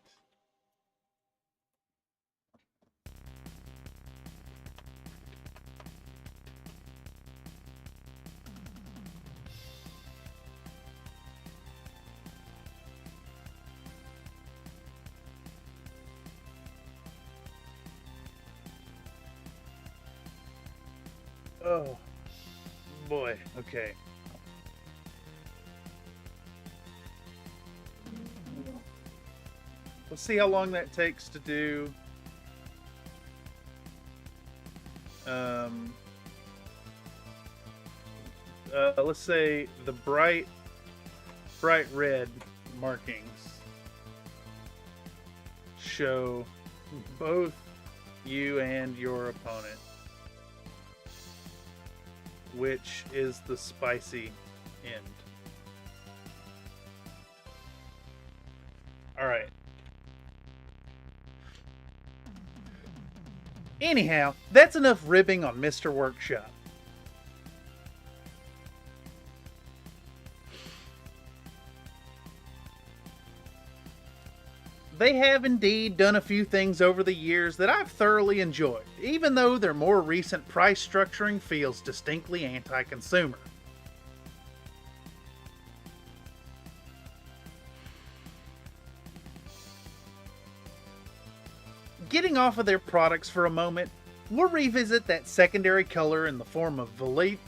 Oh boy, okay. Let's see how long that takes to do. Let's say the bright red markings show both you and your opponent which is the spicy end. Alright. Anyhow, that's enough ribbing on Mr. Workshop. They have indeed done a few things over the years that I've thoroughly enjoyed, even though their more recent price structuring feels distinctly anti-consumer. Getting off of their products for a moment, we'll revisit that secondary color in the form of Velite.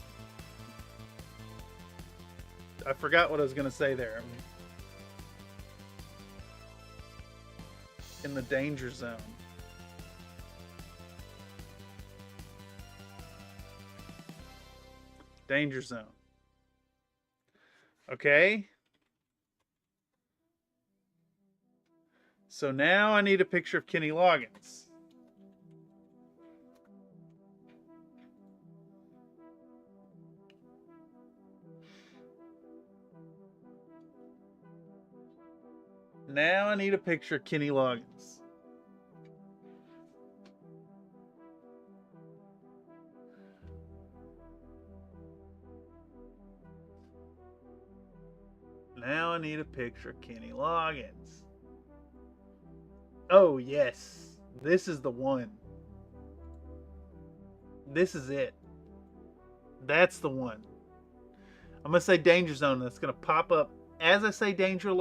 I forgot what I was going to say there. In the danger zone. Danger zone. Okay. So now I need a picture of Kenny Loggins. Now I need a picture of Kenny Loggins. Now I need a picture of Kenny Loggins. Oh, yes. This is the one. This is it. That's the one. I'm going to say Danger Zone. That's going to pop up as I say Danger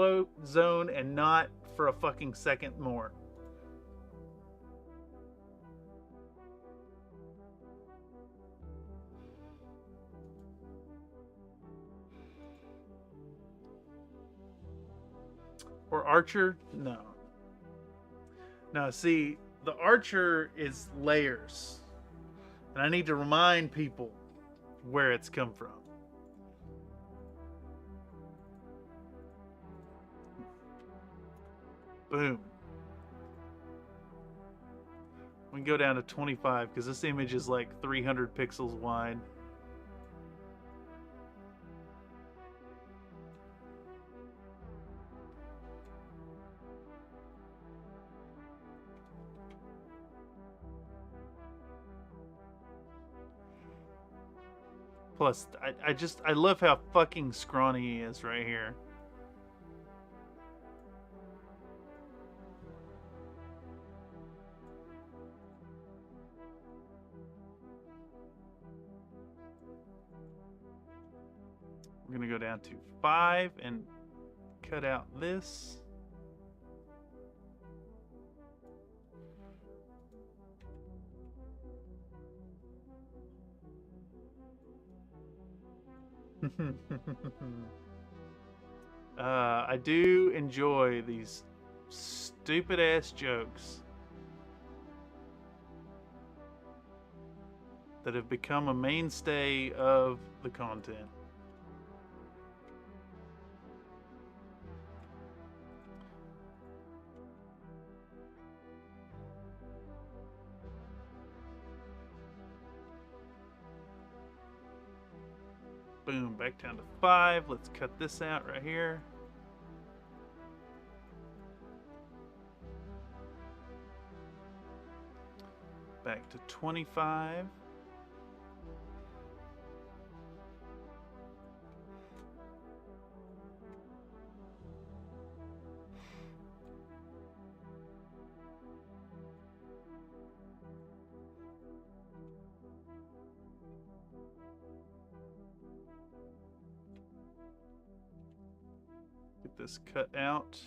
Zone and not for a fucking second more. Or Archer? No. No, see, the Archer is layers. And I need to remind people where it's come from. Boom. We can go down to 25 because this image is like 300 pixels wide. Plus, I love how fucking scrawny he is right here. We're gonna go down to 5 and cut out this. I do enjoy these stupid ass jokes that have become a mainstay of the content. Boom, back down to 5. Let's cut this out right here. Back to 25. Get this cut out.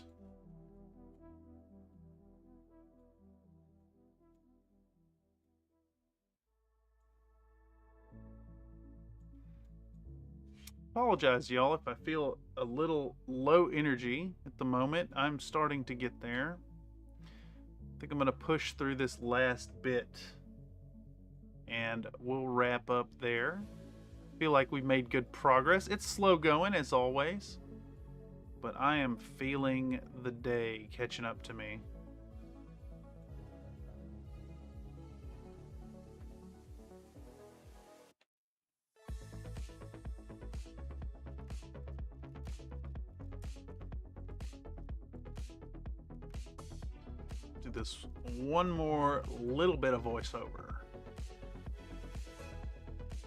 Apologize, y'all, if I feel a little low energy at the moment. I'm starting to get there. I think I'm going to push through this last bit and we'll wrap up there. Feel like we've made good progress. It's slow going as always, but I am feeling the day catching up to me. Do this one more little bit of voiceover.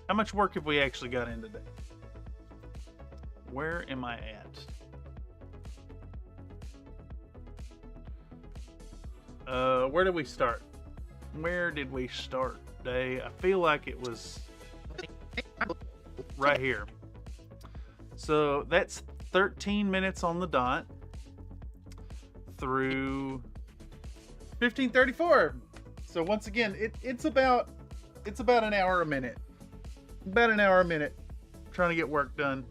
How much work have we actually got in today? Where am I at? Where did we start? Where did we start, Day? I feel like it was right here. So that's 13 minutes on the dot through 15:34. So once again, it's about an hour a minute. About an hour a minute trying to get work done.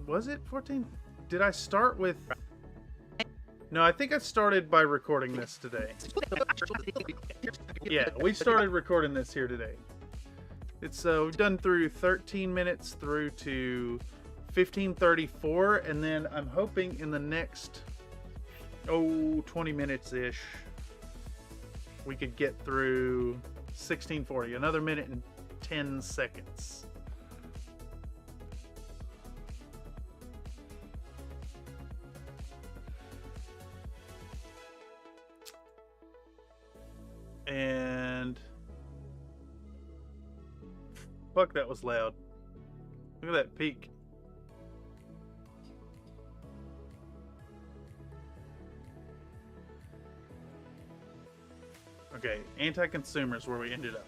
Was it 14? Did I start with... No, I think I started by recording this today. Yeah, we started recording this here today. It's we've done through 13 minutes through to 15:34, and then I'm hoping in the next 20 minutes-ish we could get through 16:40, another minute and 10 seconds. And fuck, that was loud. Look at that peak. Okay, anti-consumer is where we ended up.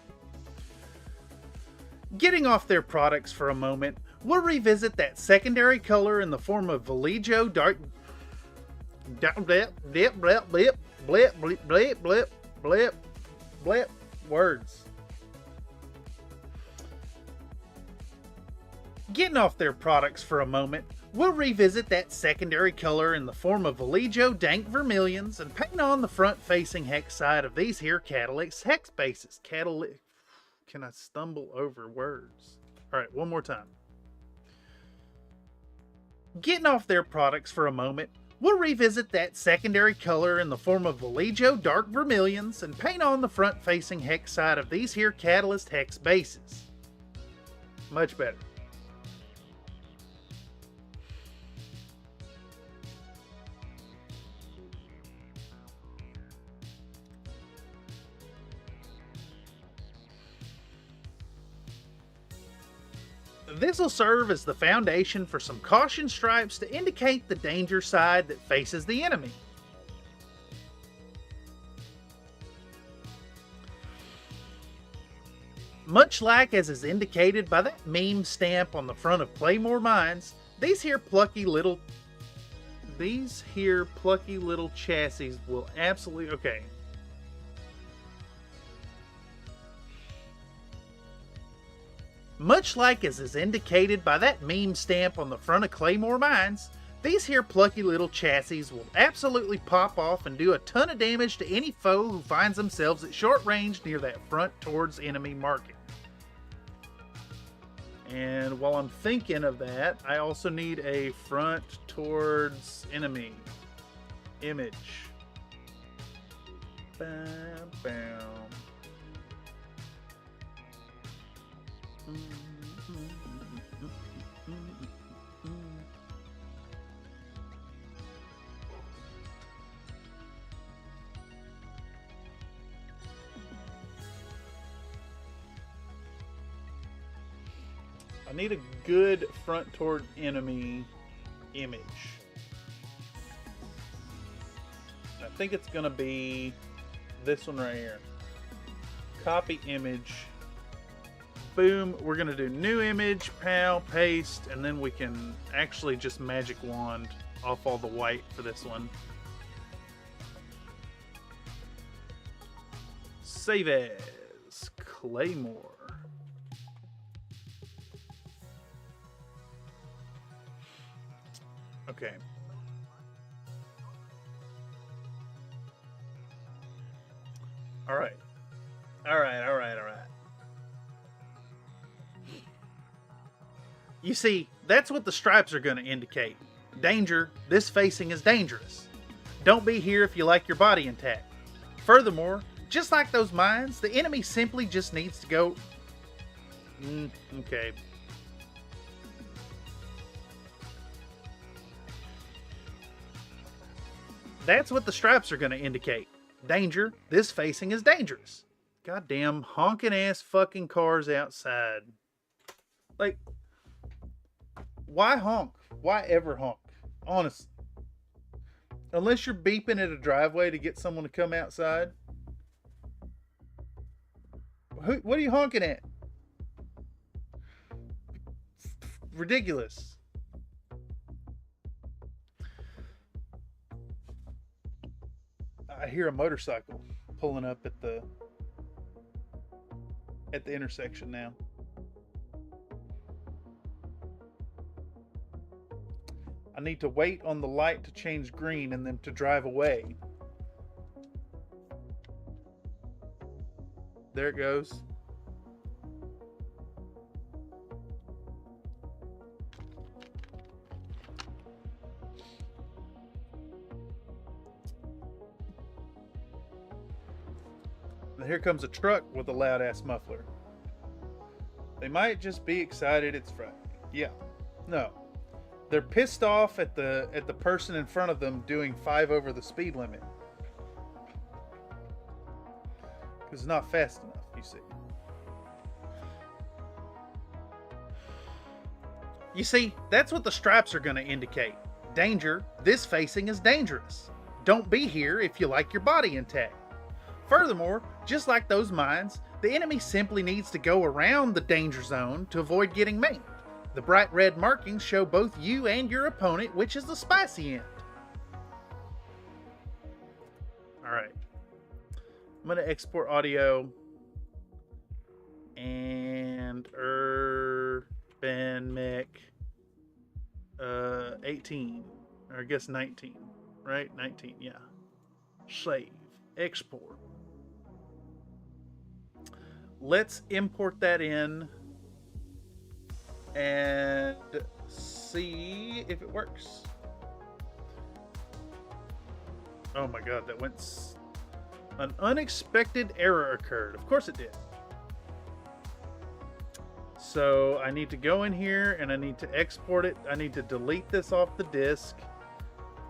Getting off their products for a moment, we'll revisit that secondary color in the form of Vallejo dark blip blip blip blip blip blip blip blip blip blip words. Getting off their products for a moment, we'll revisit that secondary color in the form of Vallejo dank vermilions and paint on the front-facing hex side of these here catalytic hex bases. Can I stumble over words? All right, one more time. Getting off their products for a moment, we'll revisit that secondary color in the form of Vallejo dark vermilions and paint on the front-facing hex side of these here catalyst hex bases. Much better. This will serve as the foundation for some caution stripes to indicate the danger side that faces the enemy. Much like as is indicated by that meme stamp on the front of Claymore Mines, these here plucky little chassis will absolutely... Okay. Much like as is indicated by that meme stamp on the front of Claymore Mines, these here plucky little chassis will absolutely pop off and do a ton of damage to any foe who finds themselves at short range near that front towards enemy market. And while I'm thinking of that, I also need a front towards enemy image. Bam, bam. I need a good front toward enemy image. I think it's gonna be this one right here. Copy image. Boom, we're gonna do new image, pow, paste, and then we can actually just magic wand off all the white for this one. Save as Claymore. Okay. Alright. You see, that's what the stripes are going to indicate. Danger, this facing is dangerous. Don't be here if you like your body intact. Furthermore, just like those mines, the enemy simply just needs to go... okay. That's what the stripes are going to indicate. Danger, this facing is dangerous. Goddamn honking ass fucking cars outside. Like, Why honk? Why ever honk? Honestly. Unless you're beeping at a driveway to get someone to come outside. What are you honking at? Ridiculous. I hear a motorcycle pulling up at the intersection now. I need to wait on the light to change green and then to drive away. There it goes. And here comes a truck with a loud ass muffler. They might just be excited it's Friday. Yeah. No. They're pissed off at the person in front of them doing 5 over the speed limit. Because it's not fast enough, you see. You see, that's what the stripes are going to indicate. Danger, this facing is dangerous. Don't be here if you like your body intact. Furthermore, just like those mines, the enemy simply needs to go around the danger zone to avoid getting maimed. The bright red markings show both you and your opponent which is the spicy end. Alright. I'm going to export audio. And Urbanmech 18. Or I guess 19. Right? 19, yeah. Save. Export. Let's import that in and see if it works. Oh my god, that went... An unexpected error occurred. Of course it did. So I need to go in here and I need to export it. I need to delete this off the disk.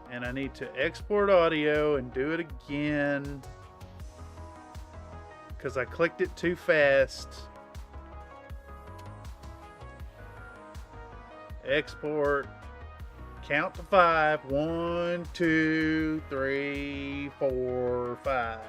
And I need to export audio and do it again. Because I clicked it too fast. Export. Count to 5. 1, 2, 3, 4, 5.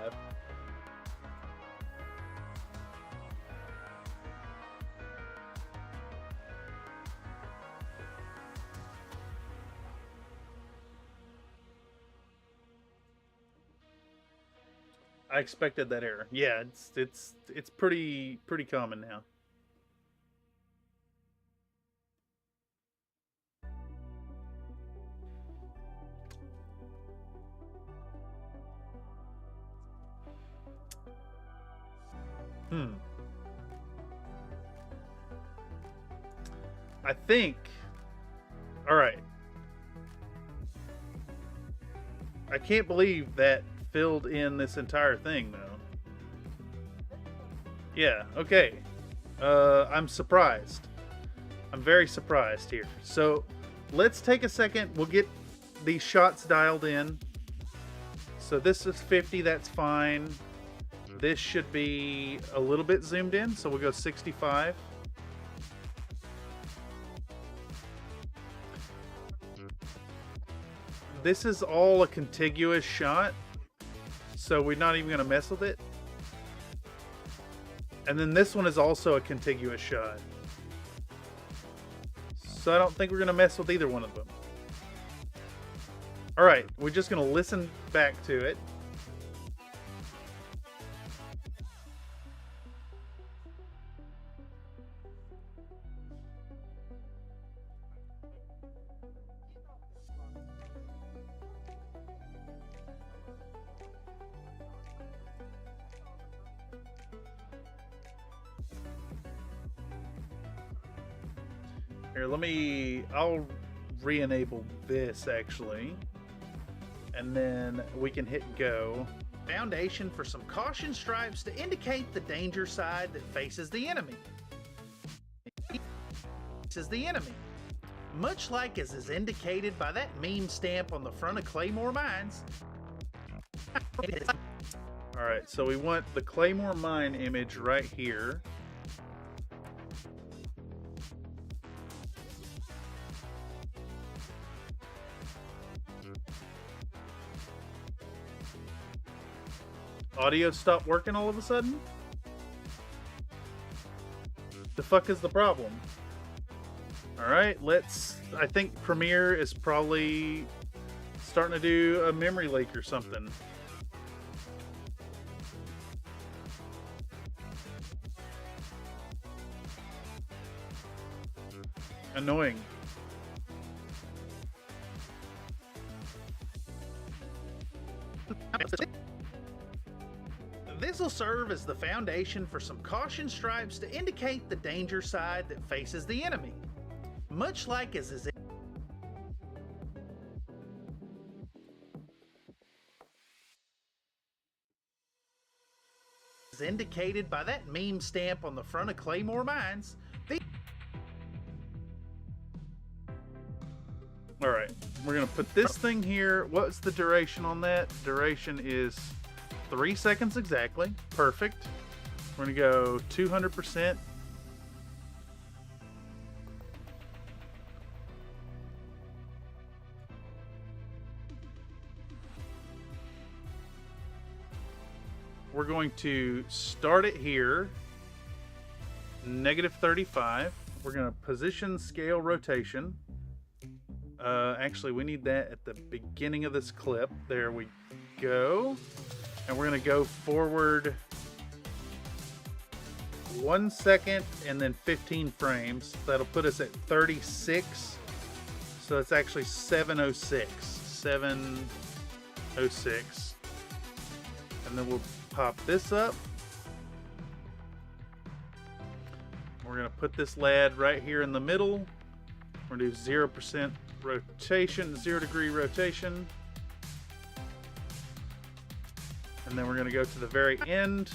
I expected that error. Yeah, it's pretty common now. I think. All right. I can't believe that filled in this entire thing though. Yeah, okay. I'm surprised. I'm very surprised here. So let's take a second. We'll get these shots dialed in. So this is 50, that's fine. This should be a little bit zoomed in, so we'll go 65. This is all a contiguous shot, so we're not even going to mess with it. And then this one is also a contiguous shot. So I don't think we're going to mess with either one of them. Alright, we're just going to listen back to it. Here, I'll re-enable this actually. And then we can hit go. Foundation for some caution stripes to indicate the danger side that faces the enemy. Faces the enemy. Much like as is indicated by that meme stamp on the front of Claymore Mines. Alright, so we want the Claymore Mine image right here. audio stopped working all of a sudden? The fuck is the problem? Alright, I think Premiere is probably starting to do a memory leak or something. Annoying. This will serve as the foundation for some caution stripes to indicate the danger side that faces the enemy. Much like as is indicated by that meme stamp on the front of Claymore Mines. Alright, we're going to put this thing here. What's the duration on that? Duration is 3 seconds exactly. Perfect. We're going to go 200%. We're going to start it here. -35. We're going to position, scale, rotation. Actually, we need that at the beginning of this clip. There we go. And we're going to go forward 1 second and then 15 frames. That'll put us at 36. So it's actually 706. 706. And then we'll pop this up. We're going to put this lad right here in the middle. We're going to do 0% rotation, 0 degree rotation. And then we're going to go to the very end.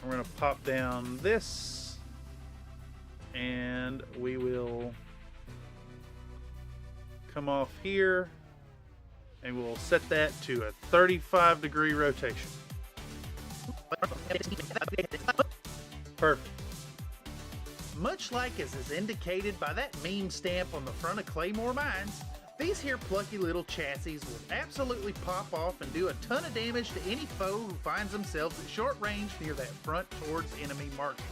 We're going to pop down this. And we will come off here. And we'll set that to a 35 degree rotation. Perfect. Much like as is indicated by that meme stamp on the front of Claymore Mines, these here plucky little chassis will absolutely pop off and do a ton of damage to any foe who finds themselves at short range near that front towards enemy marker.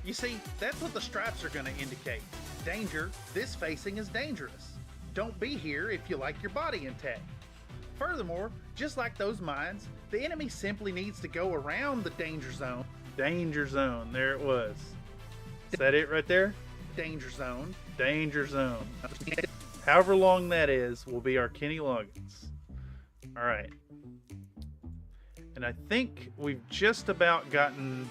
You see, that's what the stripes are going to indicate. Danger, this facing is dangerous. Don't be here if you like your body intact. Furthermore, just like those mines, the enemy simply needs to go around the danger zone. Danger zone, there it was. Is that it right there? Danger zone. Danger zone. However long that is will be our Kenny Loggins. Alright. And I think we've just about gotten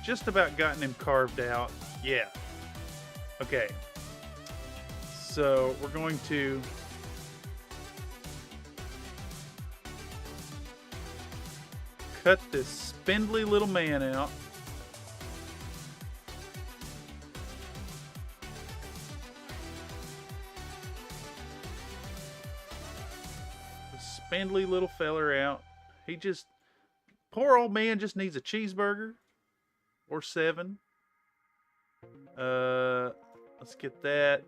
him carved out. Yeah. Okay. So we're going to cut this spindly little man out. Spindly little feller out. Poor old man just needs a cheeseburger or 7. Let's get that.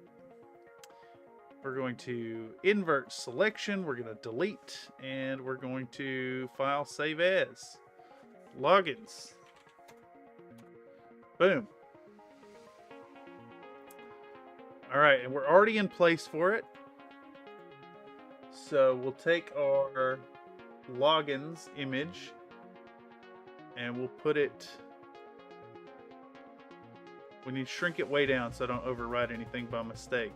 We're going to invert selection. We're going to delete and we're going to file save as. Logins. Boom. All right, and we're already in place for it. So we'll take our logins image and we'll put it, we need to shrink it way down so I don't overwrite anything by mistake.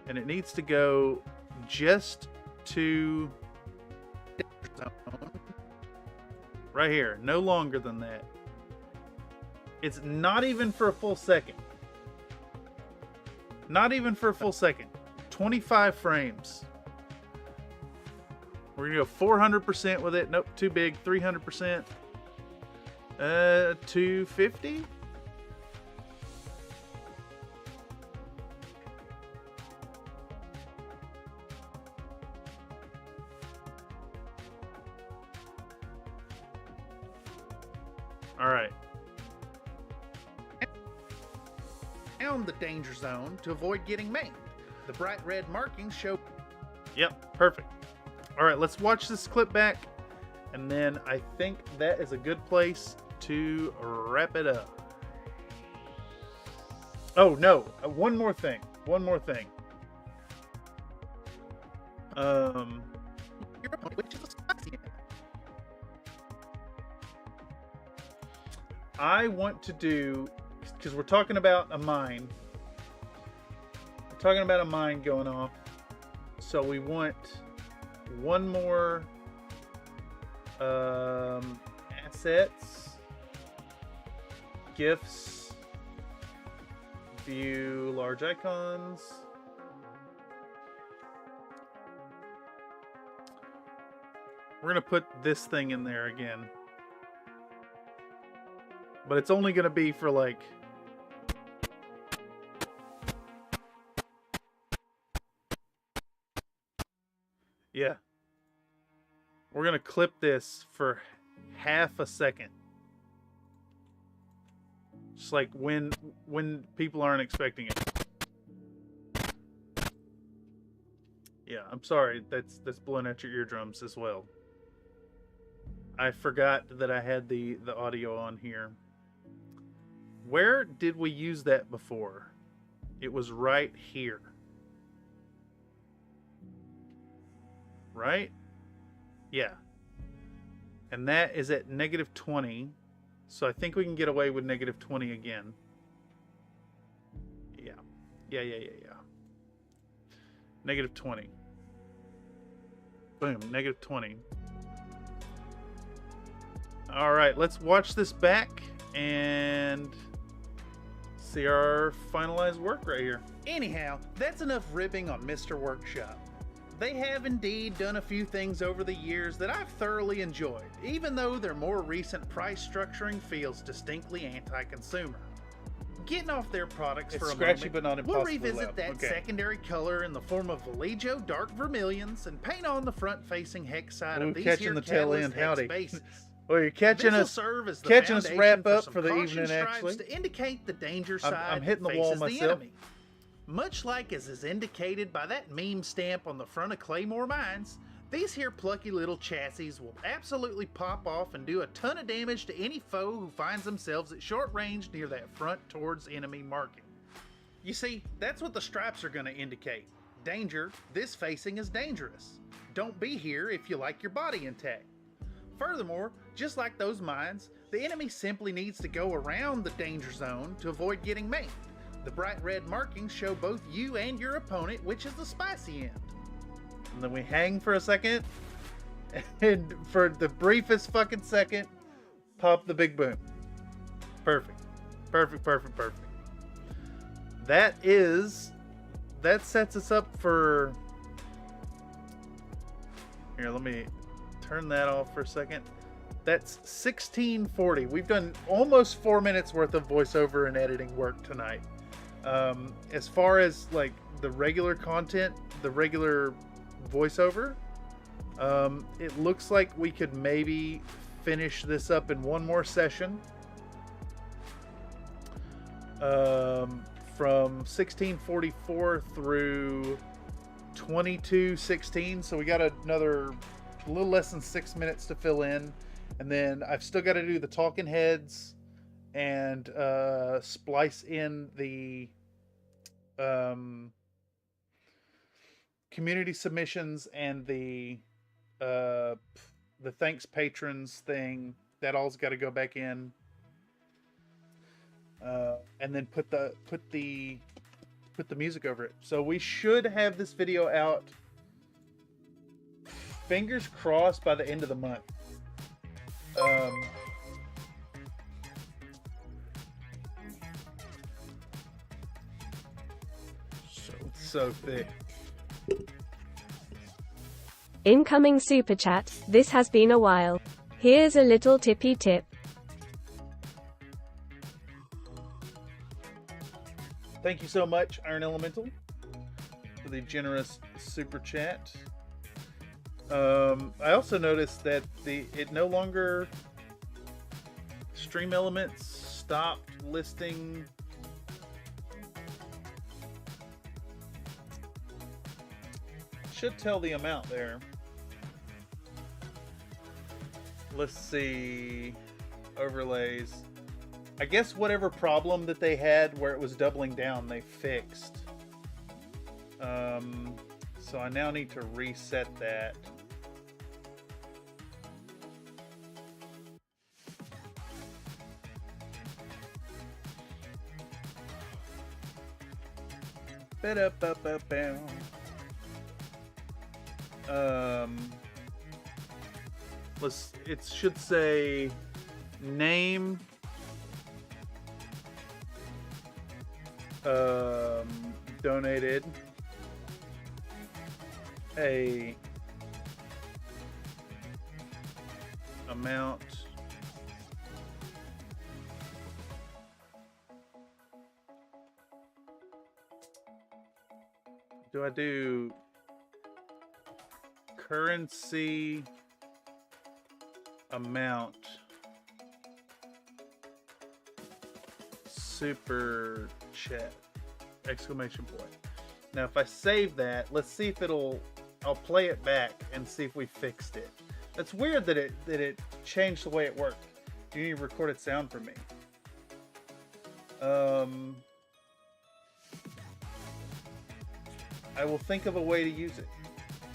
And it needs to go just to right here, no longer than that. It's not even for a full second. Not even for a full second. 25 frames. We're gonna go 400% with it. Nope, too big. 300%. 250. All right. Down the danger zone to avoid getting maimed. The bright red markings show Yep, perfect. All right, let's watch this clip back, and then I think that is a good place to wrap it up. Oh no, one more thing. I want to do, because we're talking about a mine. We're talking about a mine going off. So we want one more assets, gifts, view large icons. We're going to put this thing in there again. But it's only going to be for like... Yeah. We're going to clip this for half a second. Just like when people aren't expecting it. Yeah, I'm sorry. That's blowing out your eardrums as well. I forgot that I had the audio on here. Where did we use that before? It was right here. Right? Yeah. And that is at -20. So I think we can get away with -20 again. Yeah. Yeah. -20. Boom, -20. All right, let's watch this back and see our finalized work right here. Anyhow, that's enough ribbing on Mr. Workshop. They have indeed done a few things over the years that I've thoroughly enjoyed, even though their more recent price structuring feels distinctly anti-consumer. Getting off their products for a scratchy, moment, but not we'll impossibly revisit loud. that Okay. secondary color in the form of Vallejo dark vermilions and paint on the front-facing hex side Ooh, of these catching here the tail catalyst end, hex howdy. bases. Well, you're catching This'll us, serve as the catching us foundation wrap up some for the caution evening, stripes actually. to indicate the danger side I'm hitting the that wall faces myself. enemy. Much like as is indicated by that meme stamp on the front of Claymore Mines, these here plucky little chassis will absolutely pop off and do a ton of damage to any foe who finds themselves at short range near that front towards enemy marking. You see, that's what the stripes are going to indicate. Danger, this facing is dangerous. Don't be here if you like your body intact. Furthermore, just like those mines, the enemy simply needs to go around the danger zone to avoid getting maimed. The bright red markings show both you and your opponent which is the spicy end. And then we hang for a second, and for the briefest fucking second, pop the big boom. Perfect. That sets us up for... Here, let me turn that off for a second. That's 1640. We've done almost 4 minutes worth of voiceover and editing work tonight. As far as like the regular content, the regular voiceover, it looks like we could maybe finish this up in one more session. From 1644 through 2216. So we got another a little less than 6 minutes to fill in. And then I've still got to do the talking heads and splice in the community submissions and the thanks patrons thing. That all's got to go back in, and then put the music over it. So we should have this video out, fingers crossed, by the end of the month. So thick. Incoming super chat. This has been a while. Here's a little tippy tip. Thank you so much, Iron Elemental, for the generous super chat. I also noticed that it no longer Stream Elements stopped listing should tell the amount there. Let's see. Overlays. I guess whatever problem that they had where it was doubling down, they fixed. So I now need to reset that. It should say name, donated, a amount, do I do currency amount super chat exclamation point? Now if I save that, let's see if I'll play it back and see if we fixed it. That's weird that it changed the way it worked. You need recorded sound from me. I will think of a way to use it.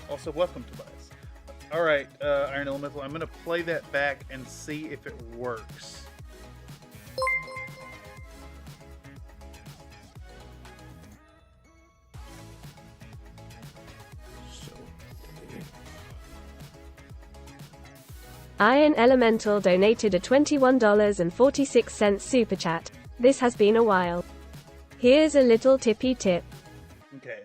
Also, welcome, Tobias. Alright, Iron Elemental, I'm going to play that back and see if it works. Iron Elemental donated a $21.46 super chat. This has been a while. Here's a little tippy tip. Okay.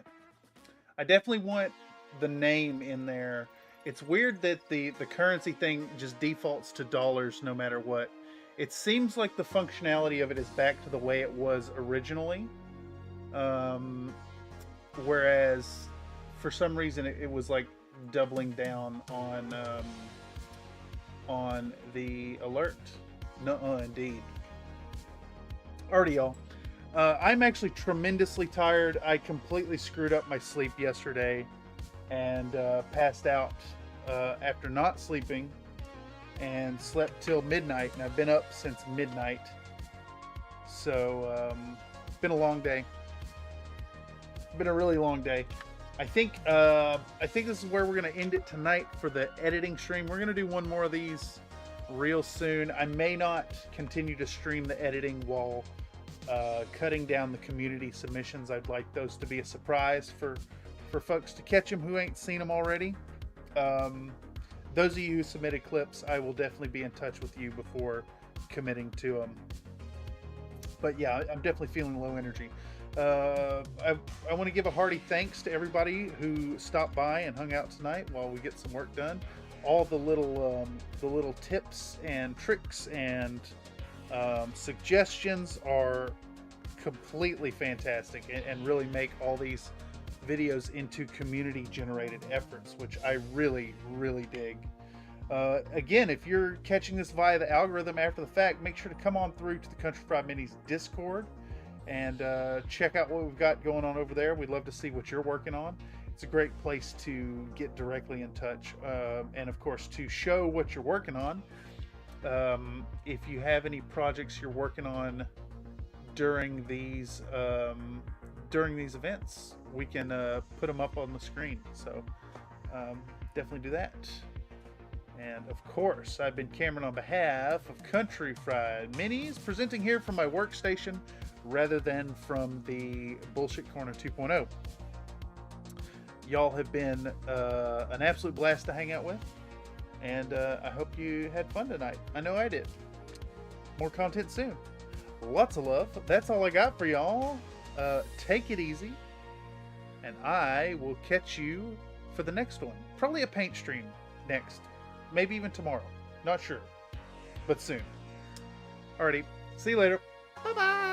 I definitely want the name in there. It's weird that the currency thing just defaults to dollars no matter what. It seems like the functionality of it is back to the way it was originally. Whereas for some reason it was like doubling down on the alert. Nuh-uh, indeed. Alrighty, y'all. I'm actually tremendously tired. I completely screwed up my sleep yesterday and passed out after not sleeping and slept till midnight, and I've been up since midnight. So it's been a long day. It's been a really long day. I think this is where we're going to end it tonight for the editing stream. We're going to do one more of these real soon. I may not continue to stream the editing while cutting down the community submissions. I'd like those to be a surprise for folks to catch them who ain't seen them already. Those of you who submitted clips, I will definitely be in touch with you before committing to them. But yeah, I'm definitely feeling low energy. I want to give a hearty thanks to everybody who stopped by and hung out tonight while we get some work done. All the little tips and tricks and suggestions are completely fantastic and really make all these videos into community generated efforts, which I really dig. Again, if you're catching this via the algorithm after the fact, make sure to come on through to the Country Fried Minis Discord and check out what we've got going on over there. We'd love to see what you're working on. It's a great place to get directly in touch, and of course to show what you're working on. If you have any projects you're working on during these events, we can put them up on the screen. So definitely do that. And of course, I've been Cameron on behalf of Country Fried Minis, presenting here from my workstation rather than from the Bullshit Corner 2.0. Y'all have been an absolute blast to hang out with, and I hope you had fun tonight. I know I did. More content soon. Lots of love. That's all I got for y'all. Take it easy, and I will catch you for the next one. Probably a paint stream next. Maybe even tomorrow. Not sure. But soon. Alrighty. See you later. Bye-bye.